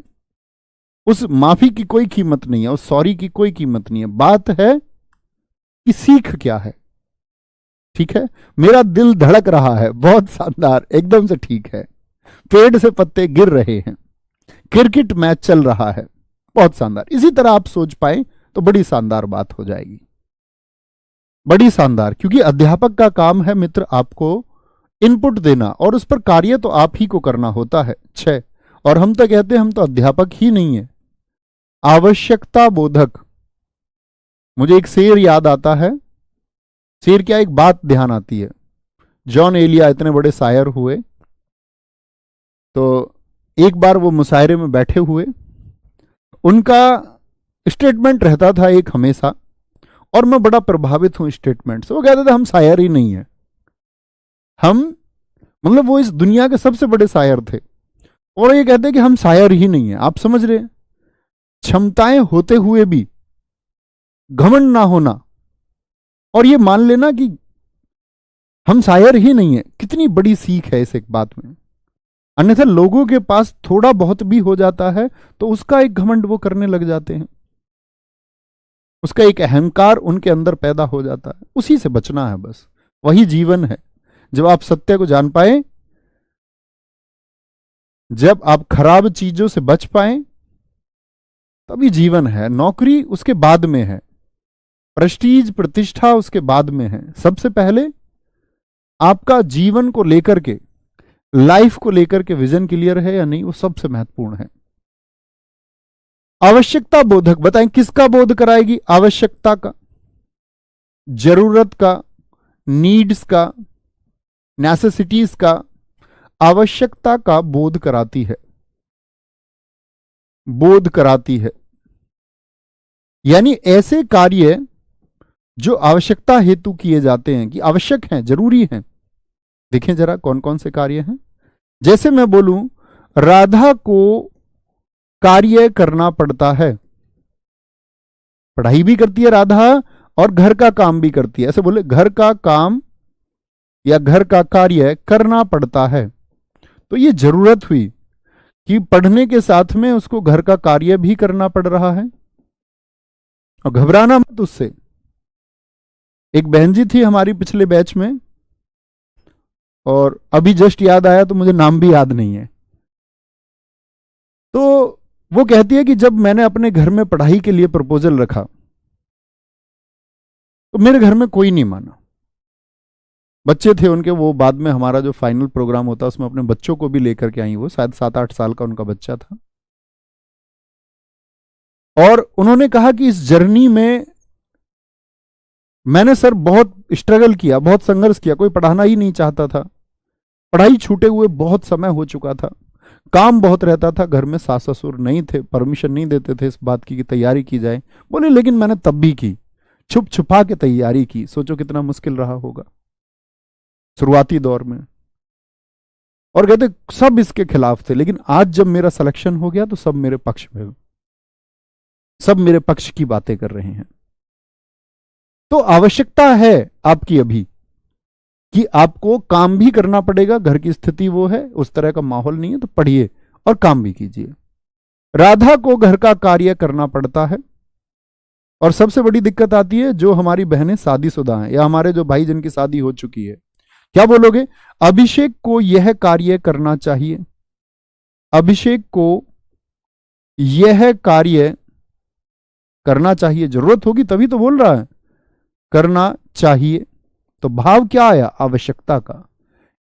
उस माफी की कोई कीमत नहीं है, उस सॉरी की कोई कीमत नहीं है। बात है कि सीख क्या है। ठीक है, मेरा दिल धड़क रहा है, बहुत शानदार, एकदम से ठीक है। पेड़ से पत्ते गिर रहे हैं, क्रिकेट मैच चल रहा है, बहुत शानदार। इसी तरह आप सोच पाए तो बड़ी शानदार बात हो जाएगी, बड़ी शानदार। क्योंकि अध्यापक का काम है मित्र आपको इनपुट देना और उस पर कार्य तो आप ही को करना होता है। 6 और हम तो कहते हैं हम तो अध्यापक ही नहीं है। आवश्यकता बोधक, मुझे एक शेर याद आता है। शेर क्या, एक बात ध्यान आती है। जॉन एलिया इतने बड़े शायर हुए, तो एक बार वो मुशायरे में बैठे हुए, उनका स्टेटमेंट रहता था एक हमेशा, और मैं बड़ा प्रभावित हूं स्टेटमेंट से। वो कहते थे हम शायर ही नहीं है, हम मतलब वो इस दुनिया के सबसे बड़े शायर थे और ये कहते कि हम शायर ही नहीं है। आप समझ रहे हैं, क्षमताएं होते हुए भी घमंड ना होना और ये मान लेना कि हम शायर ही नहीं है, कितनी बड़ी सीख है इस एक बात में। अन्यथा लोगों के पास थोड़ा बहुत भी हो जाता है तो उसका एक घमंड वो करने लग जाते हैं, उसका एक अहंकार उनके अंदर पैदा हो जाता है। उसी से बचना है, बस वही जीवन है। जब आप सत्य को जान पाए, जब आप खराब चीजों से बच पाए, तभी जीवन है। नौकरी उसके बाद में है, प्रेस्टीज प्रतिष्ठा उसके बाद में है। सबसे पहले आपका जीवन को लेकर के, लाइफ को लेकर के विजन क्लियर है या नहीं, वो सबसे महत्वपूर्ण है। आवश्यकता बोधक, बताएं किसका बोध कराएगी? आवश्यकता का, जरूरत का, नीड्स का, नेसेसिटीज का। आवश्यकता का बोध कराती है, बोध कराती है। यानी ऐसे कार्य जो आवश्यकता हेतु किए जाते हैं, कि आवश्यक हैं, जरूरी हैं। देखें जरा कौन कौन से कार्य हैं। जैसे मैं बोलूं, राधा को कार्य करना पड़ता है, पढ़ाई भी करती है राधा और घर का काम भी करती है। ऐसे बोले, घर का काम या घर का कार्य करना पड़ता है। तो ये जरूरत हुई कि पढ़ने के साथ में उसको घर का कार्य भी करना पड़ रहा है। और घबराना मत उससे। एक बहन जी थी हमारी पिछले बैच में, और अभी जस्ट याद आया तो मुझे नाम भी याद नहीं है। तो वो कहती है कि जब मैंने अपने घर में पढ़ाई के लिए प्रपोजल रखा तो मेरे घर में कोई नहीं माना। बच्चे थे उनके, वो बाद में हमारा जो फाइनल प्रोग्राम होता उसमें अपने बच्चों को भी लेकर के आई। वो शायद 7-8 साल का उनका बच्चा था। और उन्होंने कहा कि इस जर्नी में मैंने सर बहुत स्ट्रगल किया, बहुत संघर्ष किया। कोई पढ़ाना ही नहीं चाहता था, पढ़ाई छूटे हुए बहुत समय हो चुका था, काम बहुत रहता था, घर में सास ससुर नहीं थे, परमिशन नहीं देते थे इस बात की कि तैयारी की जाए। बोले लेकिन मैंने तब भी की, छुप छुपा के तैयारी की। सोचो कितना मुश्किल रहा होगा शुरुआती दौर में। और कहते सब इसके खिलाफ थे, लेकिन आज जब मेरा सिलेक्शन हो गया तो सब मेरे पक्ष में, सब मेरे पक्ष की बातें कर रहे हैं। तो आवश्यकता है आपकी अभी कि आपको काम भी करना पड़ेगा। घर की स्थिति वो है, उस तरह का माहौल नहीं है, तो पढ़िए और काम भी कीजिए। राधा को घर का कार्य करना पड़ता है। और सबसे बड़ी दिक्कत आती है जो हमारी बहनें शादीशुदा हैं या हमारे जो भाई जिनकी शादी हो चुकी है। क्या बोलोगे? अभिषेक को यह कार्य करना चाहिए, अभिषेक को यह कार्य करना चाहिए। जरूरत होगी तभी तो बोल रहा है, करना चाहिए। तो भाव क्या आया? आवश्यकता का।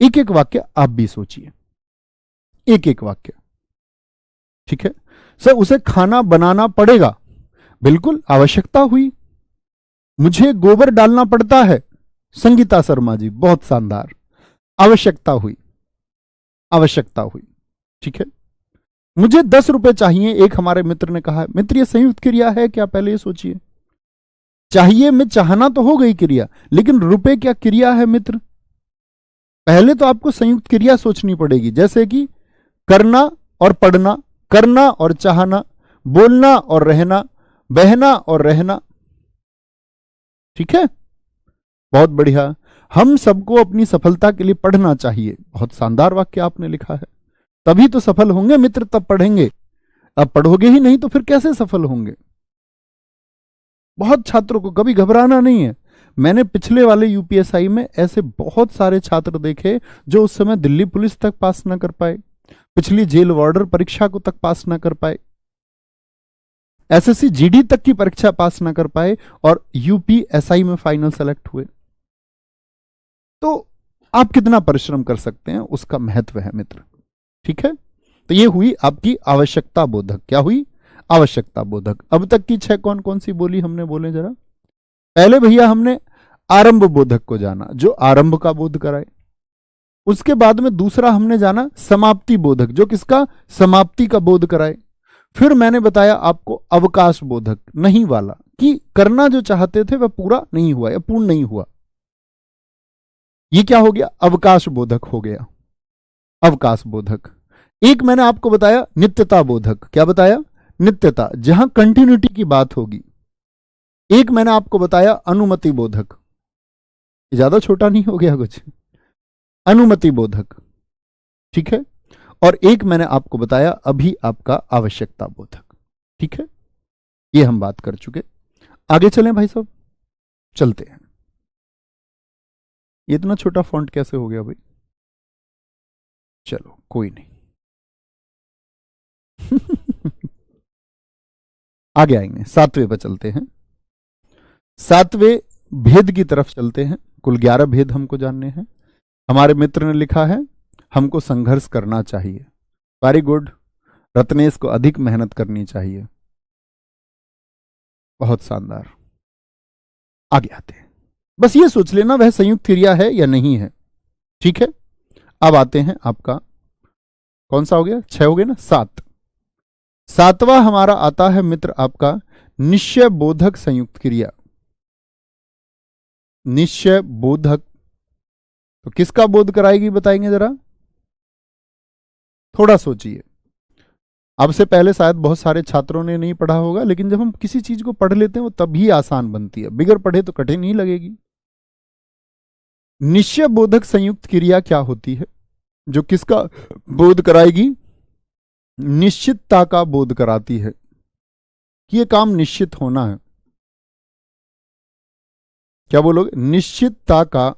एक एक वाक्य आप भी सोचिए, एक एक वाक्य, ठीक है। सर उसे खाना बनाना पड़ेगा, बिल्कुल आवश्यकता हुई। मुझे गोबर डालना पड़ता है, संगीता शर्मा जी बहुत शानदार, आवश्यकता हुई, आवश्यकता हुई, ठीक है। मुझे 10 रुपए चाहिए, एक हमारे मित्र ने कहा। मित्र ये संयुक्त क्रिया है क्या? पहले ये सोचिए। चाहिए में चाहना तो हो गई क्रिया, लेकिन रुपए क्या क्रिया है मित्र? पहले तो आपको संयुक्त क्रिया सोचनी पड़ेगी, जैसे कि करना और पढ़ना, करना और चाहना, बोलना और रहना, बहना और रहना, ठीक है। बहुत बढ़िया। हम सबको अपनी सफलता के लिए पढ़ना चाहिए। बहुत शानदार वाक्य आपने लिखा है। तभी तो सफल होंगे मित्र, तब पढ़ेंगे। अब पढ़ोगे ही नहीं तो फिर कैसे सफल होंगे? बहुत छात्रों को कभी घबराना नहीं है। मैंने पिछले वाले यूपीएसआई में ऐसे बहुत सारे छात्र देखे जो उस समय दिल्ली पुलिस तक पास ना कर पाए, पिछली जेल वार्डर परीक्षा को तक पास ना कर पाए, एसएससी जीडी तक की परीक्षा पास ना कर पाए, और यूपीएसआई में फाइनल सेलेक्ट हुए। तो आप कितना परिश्रम कर सकते हैं, उसका महत्व है मित्र, ठीक है। तो ये हुई आपकी आवश्यकता बोधक। क्या हुई? आवश्यकता बोधक। अब तक की 6 कौन कौन सी बोली हमने? बोले जरा। पहले भैया हमने आरंभ बोधक को जाना, जो आरंभ का बोध कराए। उसके बाद में दूसरा हमने जाना समाप्ति बोधक, जो किसका? समाप्ति का बोध कराए। फिर मैंने बताया आपको अवकाश बोधक, नहीं वाला, कि करना जो चाहते थे वह पूरा नहीं हुआ या पूर्ण नहीं हुआ। ये क्या हो गया? अवकाश बोधक हो गया, अवकाश बोधक। एक मैंने आपको बताया नित्यता बोधक। क्या बताया? नित्यता, जहां कंटिन्यूटी की बात होगी। एक मैंने आपको बताया अनुमति बोधक, ज्यादा छोटा नहीं हो गया कुछ? अनुमति बोधक, ठीक है। और एक मैंने आपको बताया अभी आपका आवश्यकता बोधक, ठीक है। ये हम बात कर चुके। आगे चलें भाई साहब, चलते हैं। ये इतना छोटा फॉन्ट कैसे हो गया भाई? चलो कोई नहीं। आगे आएंगे, 7वें पर चलते हैं। सातवें भेद की तरफ चलते हैं। कुल 11 भेद हमको जानने हैं। हमारे मित्र ने लिखा है हमको संघर्ष करना चाहिए। Very good. रत्नेश को अधिक मेहनत करनी चाहिए। बहुत शानदार। आगे आते हैं। बस ये सोच लेना वह संयुक्त क्रिया है या नहीं है। ठीक है। अब आते हैं आपका कौन सा हो गया, 6 हो गया ना, 7। सातवां हमारा आता है मित्र आपका निश्चय बोधक संयुक्त क्रिया। निश्चय बोधक तो किसका बोध कराएगी बताएंगे जरा, थोड़ा सोचिए। अब से पहले शायद बहुत सारे छात्रों ने नहीं पढ़ा होगा, लेकिन जब हम किसी चीज को पढ़ लेते हैं वो तभी आसान बनती है, बिगर पढ़े तो कठिन ही लगेगी। निश्चय बोधक संयुक्त क्रिया क्या होती है जो किसका बोध कराएगी, निश्चितता का बोध कराती है कि यह काम निश्चित होना है। क्या बोलोगे, निश्चितता का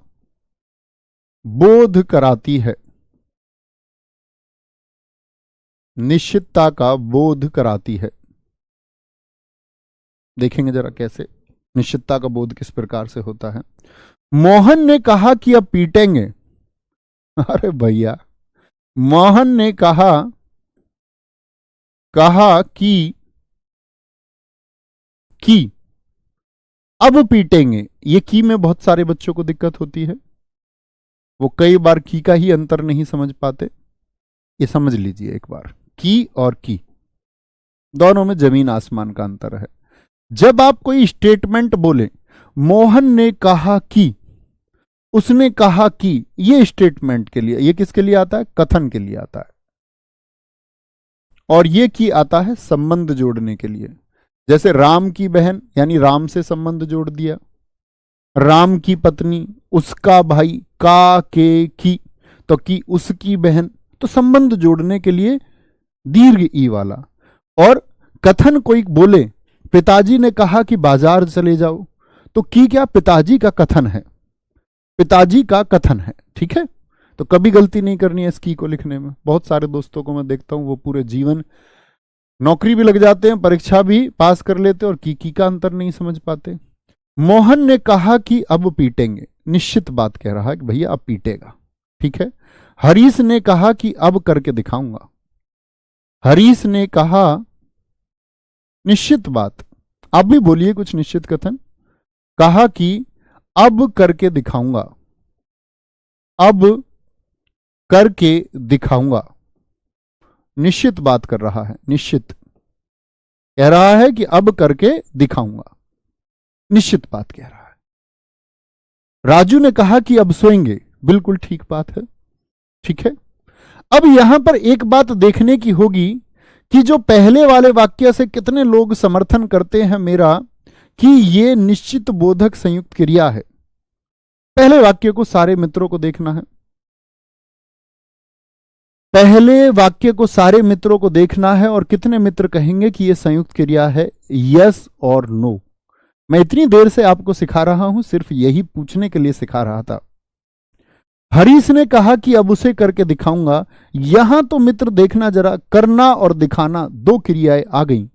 बोध कराती है, निश्चितता का बोध कराती है। देखेंगे जरा कैसे निश्चितता का बोध किस प्रकार से होता है। मोहन ने कहा कि अब पीटेंगे। अरे भैया, मोहन ने कहा कि अब पीटेंगे। ये की में बहुत सारे बच्चों को दिक्कत होती है, वो कई बार की का ही अंतर नहीं समझ पाते। ये समझ लीजिए एक बार, की और की दोनों में जमीन आसमान का अंतर है। जब आप कोई स्टेटमेंट बोले, मोहन ने कहा कि, उसने कहा कि, ये स्टेटमेंट के लिए, ये किसके लिए आता है, कथन के लिए आता है। और ये की आता है संबंध जोड़ने के लिए। जैसे राम की बहन यानी राम से संबंध जोड़ दिया, राम की पत्नी, उसका भाई, का के की, तो की उसकी बहन, तो संबंध जोड़ने के लिए दीर्घ ई वाला। और कथन कोई बोले, पिताजी ने कहा कि बाजार चले जाओ, तो की क्या, पिताजी का कथन है, पिताजी का कथन है। ठीक है, तो कभी गलती नहीं करनी है इस की को लिखने में। बहुत सारे दोस्तों को मैं देखता हूं वो पूरे जीवन नौकरी भी लग जाते हैं, परीक्षा भी पास कर लेते और की का अंतर नहीं समझ पाते। मोहन ने कहा कि अब पीटेंगे, निश्चित बात कह रहा है कि भैया अब पीटेगा। ठीक है। हरीश ने कहा कि अब करके दिखाऊंगा, हरीश ने कहा, निश्चित बात। आप भी बोलिए कुछ निश्चित कथन। कहा कि अब करके दिखाऊंगा, अब करके दिखाऊंगा। निश्चित बात कर रहा है, निश्चित कह रहा है कि अब करके दिखाऊंगा, निश्चित बात कह रहा है। राजू ने कहा कि अब सोएंगे, बिल्कुल ठीक बात है। ठीक है। अब यहां पर एक बात देखने की होगी कि जो पहले वाले वाक्य से कितने लोग समर्थन करते हैं मेरा कि ये निश्चित बोधक संयुक्त क्रिया है। पहले वाक्य को सारे मित्रों को देखना है, पहले वाक्य को सारे मित्रों को देखना है और कितने मित्र कहेंगे कि यह संयुक्त क्रिया है, यस और नो। मैं इतनी देर से आपको सिखा रहा हूं, सिर्फ यही पूछने के लिए सिखा रहा था। हरीश ने कहा कि अब उसे करके दिखाऊंगा। यहां तो मित्र देखना जरा, करना और दिखाना दो क्रियाएं आ गई।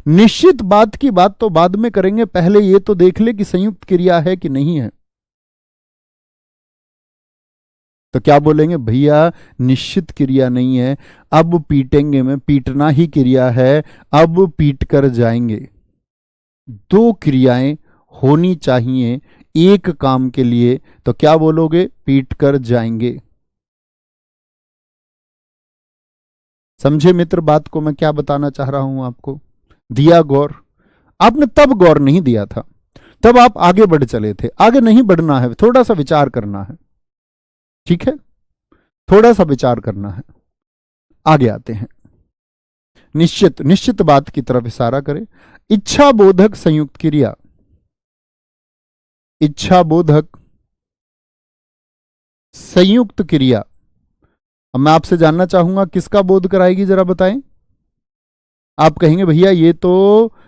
निश्चित बात की बात तो बाद में करेंगे, पहले यह तो देख ले कि संयुक्त क्रिया है कि नहीं है। तो क्या बोलेंगे, भैया निश्चित क्रिया नहीं है, अब पीटेंगे में पीटना ही क्रिया है, अब पीट कर जाएंगे। दो क्रियाएं होनी चाहिए एक काम के लिए, तो क्या बोलोगे, पीट कर जाएंगे। समझे मित्र बात को मैं क्या बताना चाह रहा हूं आपको, दिया गौर। आपने तब गौर नहीं दिया था, तब आप आगे बढ़ चले थे। आगे नहीं बढ़ना है, थोड़ा सा विचार करना है। ठीक है, थोड़ा सा विचार करना है। आगे आते हैं। निश्चित, निश्चित बात की तरफ इशारा करें। इच्छा बोधक संयुक्त क्रिया, इच्छा बोधक संयुक्त क्रिया। अब मैं आपसे जानना चाहूंगा किसका बोध कराएगी, जरा बताएं। आप कहेंगे भैया ये तो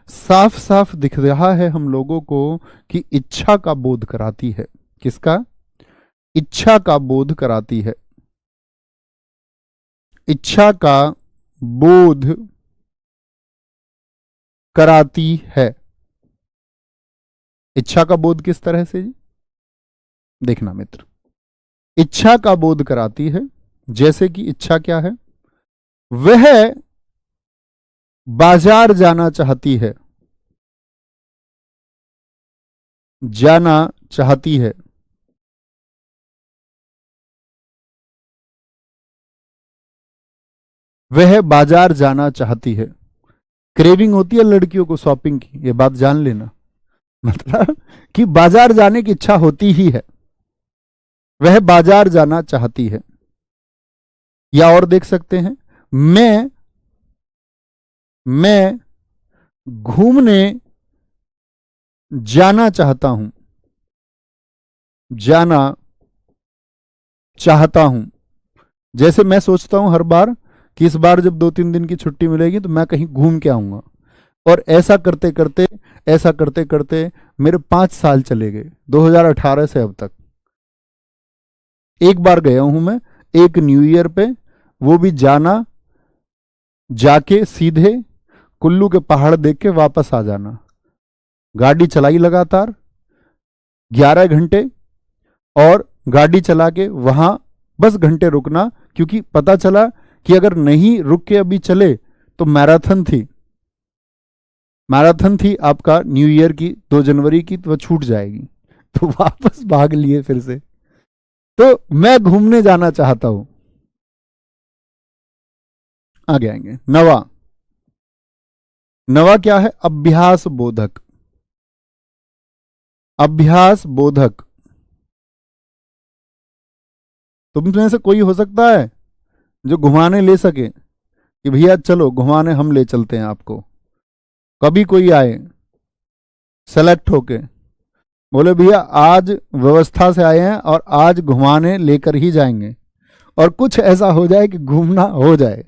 साफ साफ दिख रहा है हम लोगों को कि इच्छा का बोध कराती है। किसका, इच्छा का बोध कराती है, इच्छा का बोध कराती है। इच्छा का बोध किस तरह से जी? देखना मित्र, इच्छा का बोध कराती है, जैसे कि इच्छा क्या है, वह बाजार जाना चाहती है, जाना चाहती है। वह बाजार जाना चाहती है। क्रेविंग होती है लड़कियों को शॉपिंग की, ये बात जान लेना, मतलब कि बाजार जाने की इच्छा होती ही है, वह बाजार जाना चाहती है। या और देख सकते हैं, मैं घूमने जाना चाहता हूं, जाना चाहता हूं। जैसे मैं सोचता हूं हर बार कि इस बार जब 2-3 दिन की छुट्टी मिलेगी तो मैं कहीं घूम के आऊंगा, और ऐसा करते करते मेरे 5 साल चले गए, 2018 से अब तक। एक बार गया हूं मैं, एक न्यू ईयर पे, वो भी जाके सीधे कुल्लू के पहाड़ देख के वापस आ जाना। गाड़ी चलाई लगातार 11 घंटे, और गाड़ी चला के वहां बस घंटे रुकना, क्योंकि पता चला कि अगर नहीं रुक के अभी चले तो मैराथन थी आपका न्यू ईयर की, 2 जनवरी की, तो वह छूट जाएगी, तो वापस भाग लिए फिर से। तो मैं घूमने जाना चाहता हूं। आगे आएंगे। नवा क्या है? अभ्यास बोधक। अभ्यास बोधक। तुम में से कोई हो सकता है जो घुमाने ले सके कि भैया चलो घुमाने हम ले चलते हैं आपको। कभी कोई आए सेलेक्ट होके बोले भैया आज व्यवस्था से आए हैं और आज घुमाने लेकर ही जाएंगे, और कुछ ऐसा हो जाए कि घूमना हो जाए,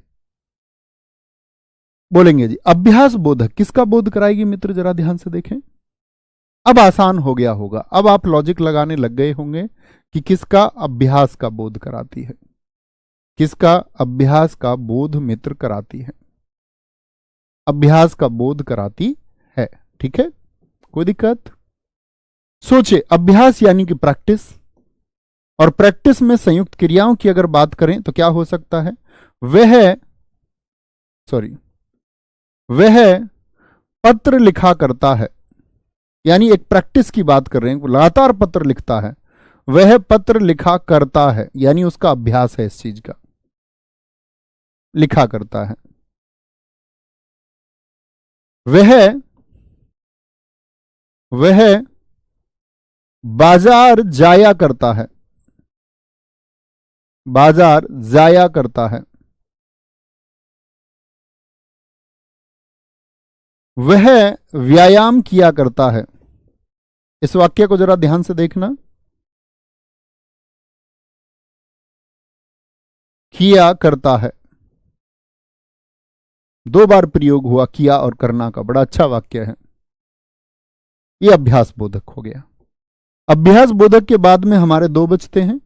बोलेंगे जी अभ्यास बोधक। किसका बोध कराएगी मित्र, जरा ध्यान से देखें। अब आसान हो गया होगा, अब आप लॉजिक लगाने लग गए होंगे कि किसका अभ्यास का बोध कराती है, किसका अभ्यास का बोध मित्र कराती है। अभ्यास का बोध कराती है, ठीक है, कोई दिक्कत? सोचे, अभ्यास यानी कि प्रैक्टिस, और प्रैक्टिस में संयुक्त क्रियाओं की अगर बात करें तो क्या हो सकता है? वह पत्र लिखा करता है, यानी एक प्रैक्टिस की बात कर रहे हैं, लगातार पत्र लिखता है। वह पत्र लिखा करता है, यानी उसका अभ्यास है इस चीज का, लिखा करता है। वह बाजार जाया करता है, बाजार जाया करता है। वह व्यायाम किया करता है। इस वाक्य को जरा ध्यान से देखना, किया करता है, 2 बार प्रयोग हुआ किया और करना का, बड़ा अच्छा वाक्य है। यह अभ्यास बोधक हो गया। अभ्यास बोधक के बाद में हमारे 2 बचते हैं,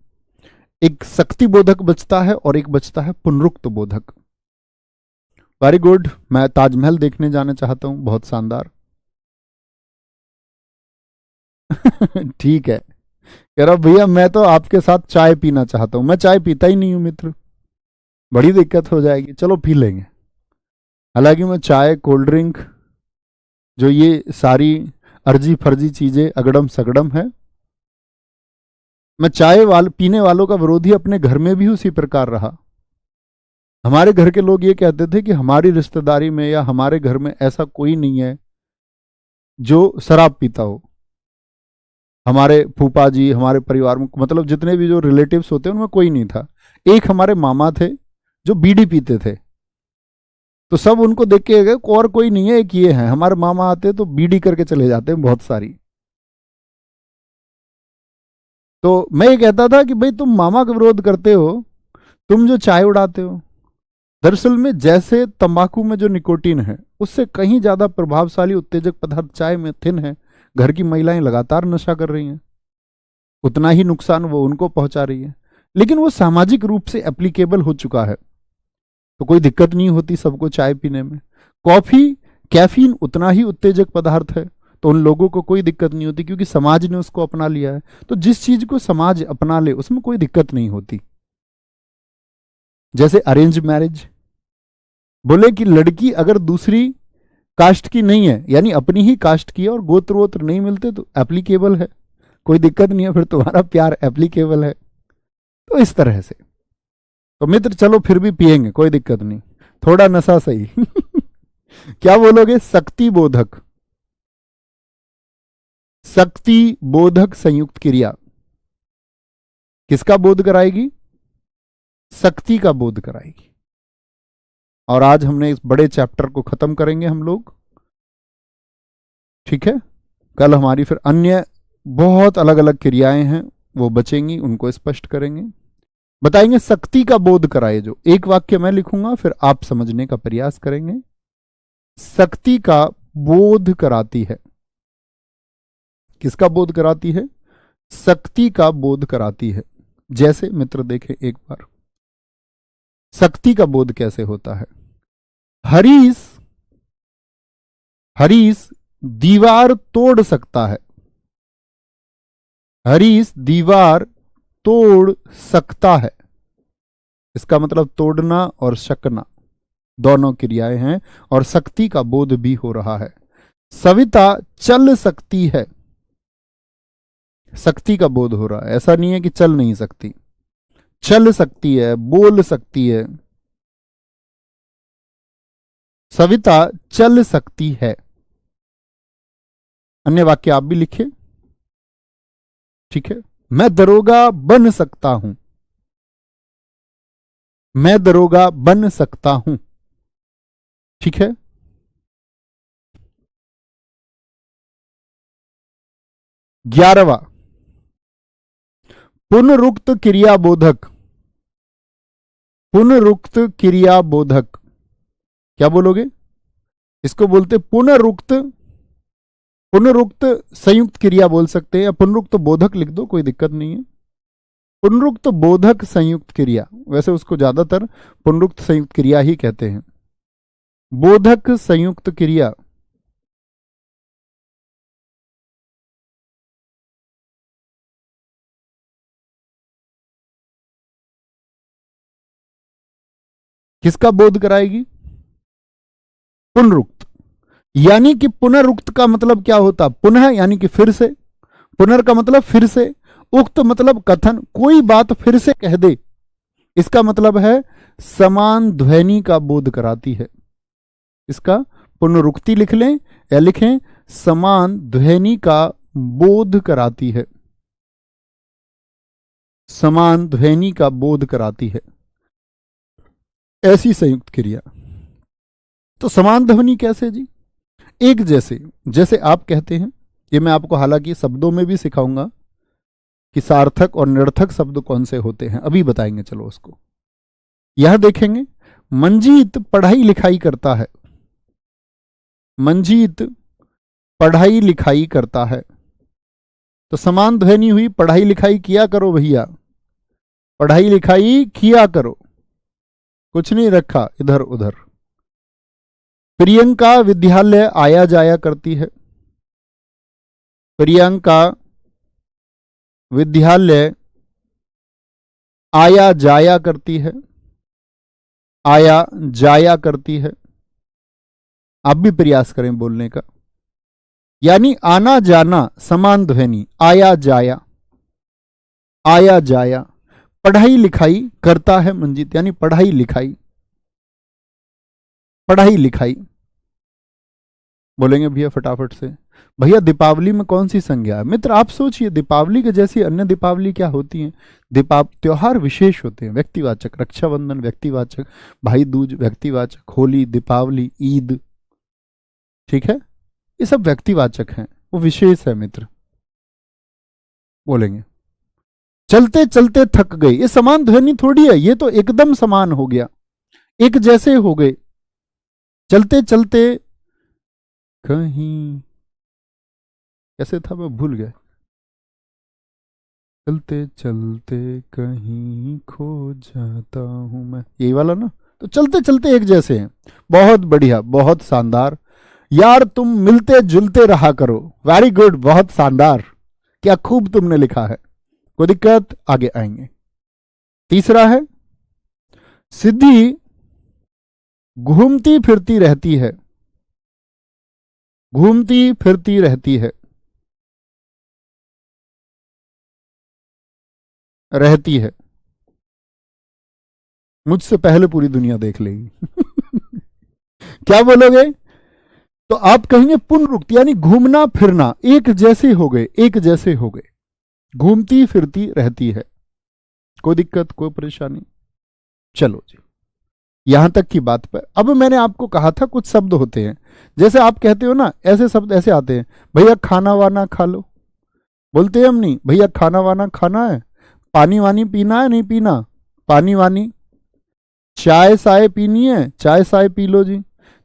एक शक्ति बोधक बचता है और एक बचता है पुनरुक्त बोधक। वेरी गुड, मैं ताजमहल देखने जाना चाहता हूं, बहुत शानदार। ठीक है, कह रहा भैया मैं तो आपके साथ चाय पीना चाहता हूं। मैं चाय पीता ही नहीं हूं मित्र, बड़ी दिक्कत हो जाएगी। चलो पी लेंगे, हालांकि मैं चाय, कोल्ड ड्रिंक, जो ये सारी अर्जी फर्जी चीजें अगड़म सगड़म है, मैं चाय पीने वालों का विरोधी अपने घर में भी उसी प्रकार रहा। हमारे घर के लोग ये कहते थे कि हमारी रिश्तेदारी में या हमारे घर में ऐसा कोई नहीं है जो शराब पीता हो। हमारे फूफा जी, हमारे परिवार में, मतलब जितने भी जो रिलेटिव्स होते हैं उनमें कोई नहीं था। एक हमारे मामा थे जो बीड़ी पीते थे, तो सब उनको देख के गए, और कोई नहीं है, एक ये है। हमारे मामा आते तो बीड़ी करके चले जाते हैं बहुत सारी। तो मैं ये कहता था कि भाई तुम मामा का विरोध करते हो, तुम जो चाय उड़ाते हो, दरअसल में जैसे तंबाकू में जो निकोटीन है उससे कहीं ज्यादा प्रभावशाली उत्तेजक पदार्थ चाय में थिन है। घर की महिलाएं लगातार नशा कर रही हैं, उतना ही नुकसान वो उनको पहुंचा रही है, लेकिन वो सामाजिक रूप से एप्लीकेबल हो चुका है, तो कोई दिक्कत नहीं होती सबको चाय पीने में। कॉफी, कैफीन उतना ही उत्तेजक पदार्थ है, तो उन लोगों को कोई दिक्कत नहीं होती, क्योंकि समाज ने उसको अपना लिया है। तो जिस चीज को समाज अपना ले उसमें कोई दिक्कत नहीं होती। जैसे अरेंज मैरिज, बोले कि लड़की अगर दूसरी कास्ट की नहीं है, यानी अपनी ही कास्ट की है, और गोत्र वोत्र नहीं मिलते तो एप्लीकेबल है, कोई दिक्कत नहीं है, फिर तुम्हारा प्यार एप्लीकेबल है। तो इस तरह से तो मित्र चलो फिर भी पिएंगे, कोई दिक्कत नहीं, थोड़ा नशा सही। क्या बोलोगे? शक्ति बोधक, शक्ति बोधक संयुक्त क्रिया किसका बोध कराएगी? शक्ति का बोध कराएगी। और आज हमने इस बड़े चैप्टर को खत्म करेंगे हम लोग, ठीक है। कल हमारी फिर अन्य बहुत अलग अलग क्रियाएं हैं वो बचेंगी, उनको स्पष्ट करेंगे, बताएंगे। शक्ति का बोध कराए, जो एक वाक्य मैं लिखूंगा फिर आप समझने का प्रयास करेंगे। शक्ति का बोध कराती है, किसका बोध कराती है? शक्ति का बोध कराती है। जैसे मित्र देखें एक बार, शक्ति का बोध कैसे होता है। हरीश दीवार तोड़ सकता है, हरीश दीवार तोड़ सकता है, इसका मतलब तोड़ना और शकना दोनों क्रियाएं हैं, और शक्ति का बोध भी हो रहा है। सविता चल सकती है, शक्ति का बोध हो रहा है, ऐसा नहीं है कि चल नहीं सकती, चल सकती है, बोल सकती है। सविता चल सकती है। अन्य वाक्य आप भी लिखिए, ठीक है। मैं दरोगा बन सकता हूं, मैं दरोगा बन सकता हूं, ठीक है। ग्यारहवा, पुनरुक्त क्रियाबोधक, पुनरुक्त क्रियाबोधक क्या बोलोगे? इसको बोलते पुनरुक्त, पुनरुक्त संयुक्त क्रिया बोल सकते हैं, या पुनरुक्त बोधक लिख दो, कोई दिक्कत नहीं है। पुनरुक्त बोधक संयुक्त क्रिया, वैसे उसको ज्यादातर पुनरुक्त संयुक्त क्रिया ही कहते हैं। बोधक संयुक्त क्रिया, किसका बोध कराएगी? पुनरुक्त। यानी कि पुनरुक्त का मतलब क्या होता? पुनः यानी कि फिर से, पुनर् का मतलब फिर से, उक्त मतलब कथन, कोई बात फिर से कह दे, इसका मतलब है समान ध्वनि का बोध कराती है। इसका पुनरुक्ति लिख लें या लिखें समान ध्वनि का बोध कराती है, समान ध्वनि का बोध कराती है, ऐसी संयुक्त क्रिया। तो समान ध्वनि कैसे जी? एक जैसे, जैसे आप कहते हैं, ये मैं आपको हालांकि शब्दों में भी सिखाऊंगा कि सार्थक और निरर्थक शब्द कौन से होते हैं, अभी बताएंगे, चलो उसको। यह देखेंगे, मंजीत पढ़ाई लिखाई करता है, मंजीत पढ़ाई लिखाई करता है, तो समान ध्वनि हुई, पढ़ाई लिखाई किया करो भैया, पढ़ाई लिखाई किया करो, कुछ नहीं रखा इधर उधर। प्रियंका विद्यालय आया जाया करती है, प्रियंका विद्यालय आया जाया करती है, आया जाया करती है। आप भी प्रयास करें बोलने का, यानी आना जाना समान ध्वनि, आया जाया, आया जाया। पढ़ाई लिखाई करता है मंजीत, यानी पढ़ाई लिखाई, पढ़ाई लिखाई। बोलेंगे भैया फटाफट से, भैया दीपावली में कौन सी संज्ञा है? मित्र आप सोचिए, दीपावली के जैसी अन्य दीपावली क्या होती हैं? त्योहार विशेष होते हैं, व्यक्तिवाचक, रक्षाबंधन व्यक्तिवाचक, भाई दूज व्यक्तिवाचक, होली, दीपावली, ईद, ठीक है, ये सब व्यक्तिवाचक हैं, वो विशेष है मित्र। बोलेंगे चलते चलते थक गए, ये समान ध्वनि थोड़ी है, ये तो एकदम समान हो गया, एक जैसे हो गए। चलते चलते कहीं, कैसे था मैं भूल गया, चलते चलते कहीं खो जाता हूं मैं, यही वाला ना। तो चलते चलते एक जैसे हैं, बहुत बढ़िया, बहुत शानदार। यार तुम मिलते जुलते रहा करो। वेरी गुड, बहुत शानदार, क्या खूब तुमने लिखा है। कोई दिक्कत, आगे आएंगे। तीसरा है सिद्धि घूमती फिरती रहती है। घूमती फिरती रहती है, रहती है, मुझसे पहले पूरी दुनिया देख लेगी। क्या बोलोगे? तो आप कहेंगे पुनरुक्ति, यानी घूमना फिरना, एक जैसे हो गए, एक जैसे हो गए। घूमती फिरती रहती है। कोई दिक्कत, कोई परेशानी? चलो जी, यहां तक की बात पर। अब मैंने आपको कहा था कुछ शब्द होते हैं, जैसे आप कहते हो ना, ऐसे शब्द ऐसे आते हैं, भैया खाना वाना खा लो। बोलते हैं हम नहीं, भैया खाना वाना खाना है, पानी वानी पीना है, नहीं पीना, पानी वानी, चाय साय पीनी है, चाय साय पी लो जी,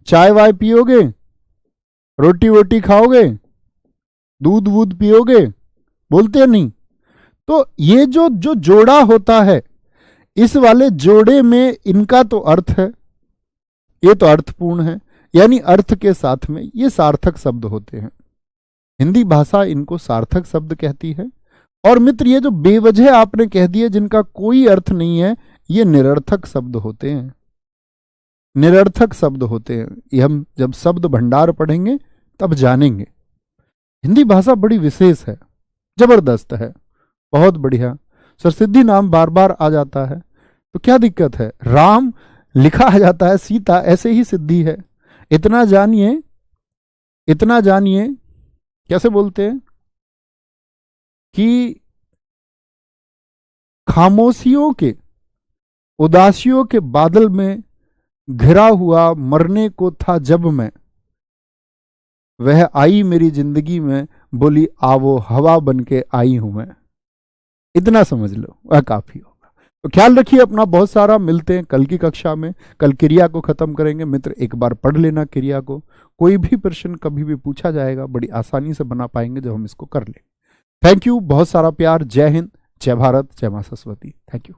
चाय वाय पियोगे, रोटी वोटी खाओगे, दूध वूध पियोगे, बोलते हैं नहीं। तो ये जो जो जोड़ा होता है, इस वाले जोड़े में इनका तो अर्थ है, ये तो अर्थपूर्ण है, यानी अर्थ के साथ में ये सार्थक शब्द होते हैं। हिंदी भाषा इनको सार्थक शब्द कहती है। और मित्र, ये जो बेवजह आपने कह दिए जिनका कोई अर्थ नहीं है, ये निरर्थक शब्द होते हैं। निरर्थक शब्द होते हैं, ये हम जब शब्द भंडार पढ़ेंगे तब जानेंगे। हिंदी भाषा बड़ी विशेष है, जबरदस्त है, बहुत बढ़िया। सर सिद्धि नाम बार बार आ जाता है तो क्या दिक्कत है? राम लिखा आ जाता है, सीता, ऐसे ही सिद्धि है। इतना जानिए, इतना जानिए, कैसे बोलते हैं कि खामोशियों के, उदासियों के बादल में घिरा हुआ मरने को था जब मैं, वह आई मेरी जिंदगी में, बोली आवो हवा बन के आई हूं मैं। इतना समझ लो, वह काफी होगा। तो ख्याल रखिए अपना बहुत सारा। मिलते हैं कल की कक्षा में। कल क्रिया को खत्म करेंगे। मित्र एक बार पढ़ लेना क्रिया को, कोई भी प्रश्न कभी भी पूछा जाएगा बड़ी आसानी से बना पाएंगे जब हम इसको कर लें। थैंक यू, बहुत सारा प्यार। जय हिंद, जय भारत, जय मां सरस्वती। Thank you.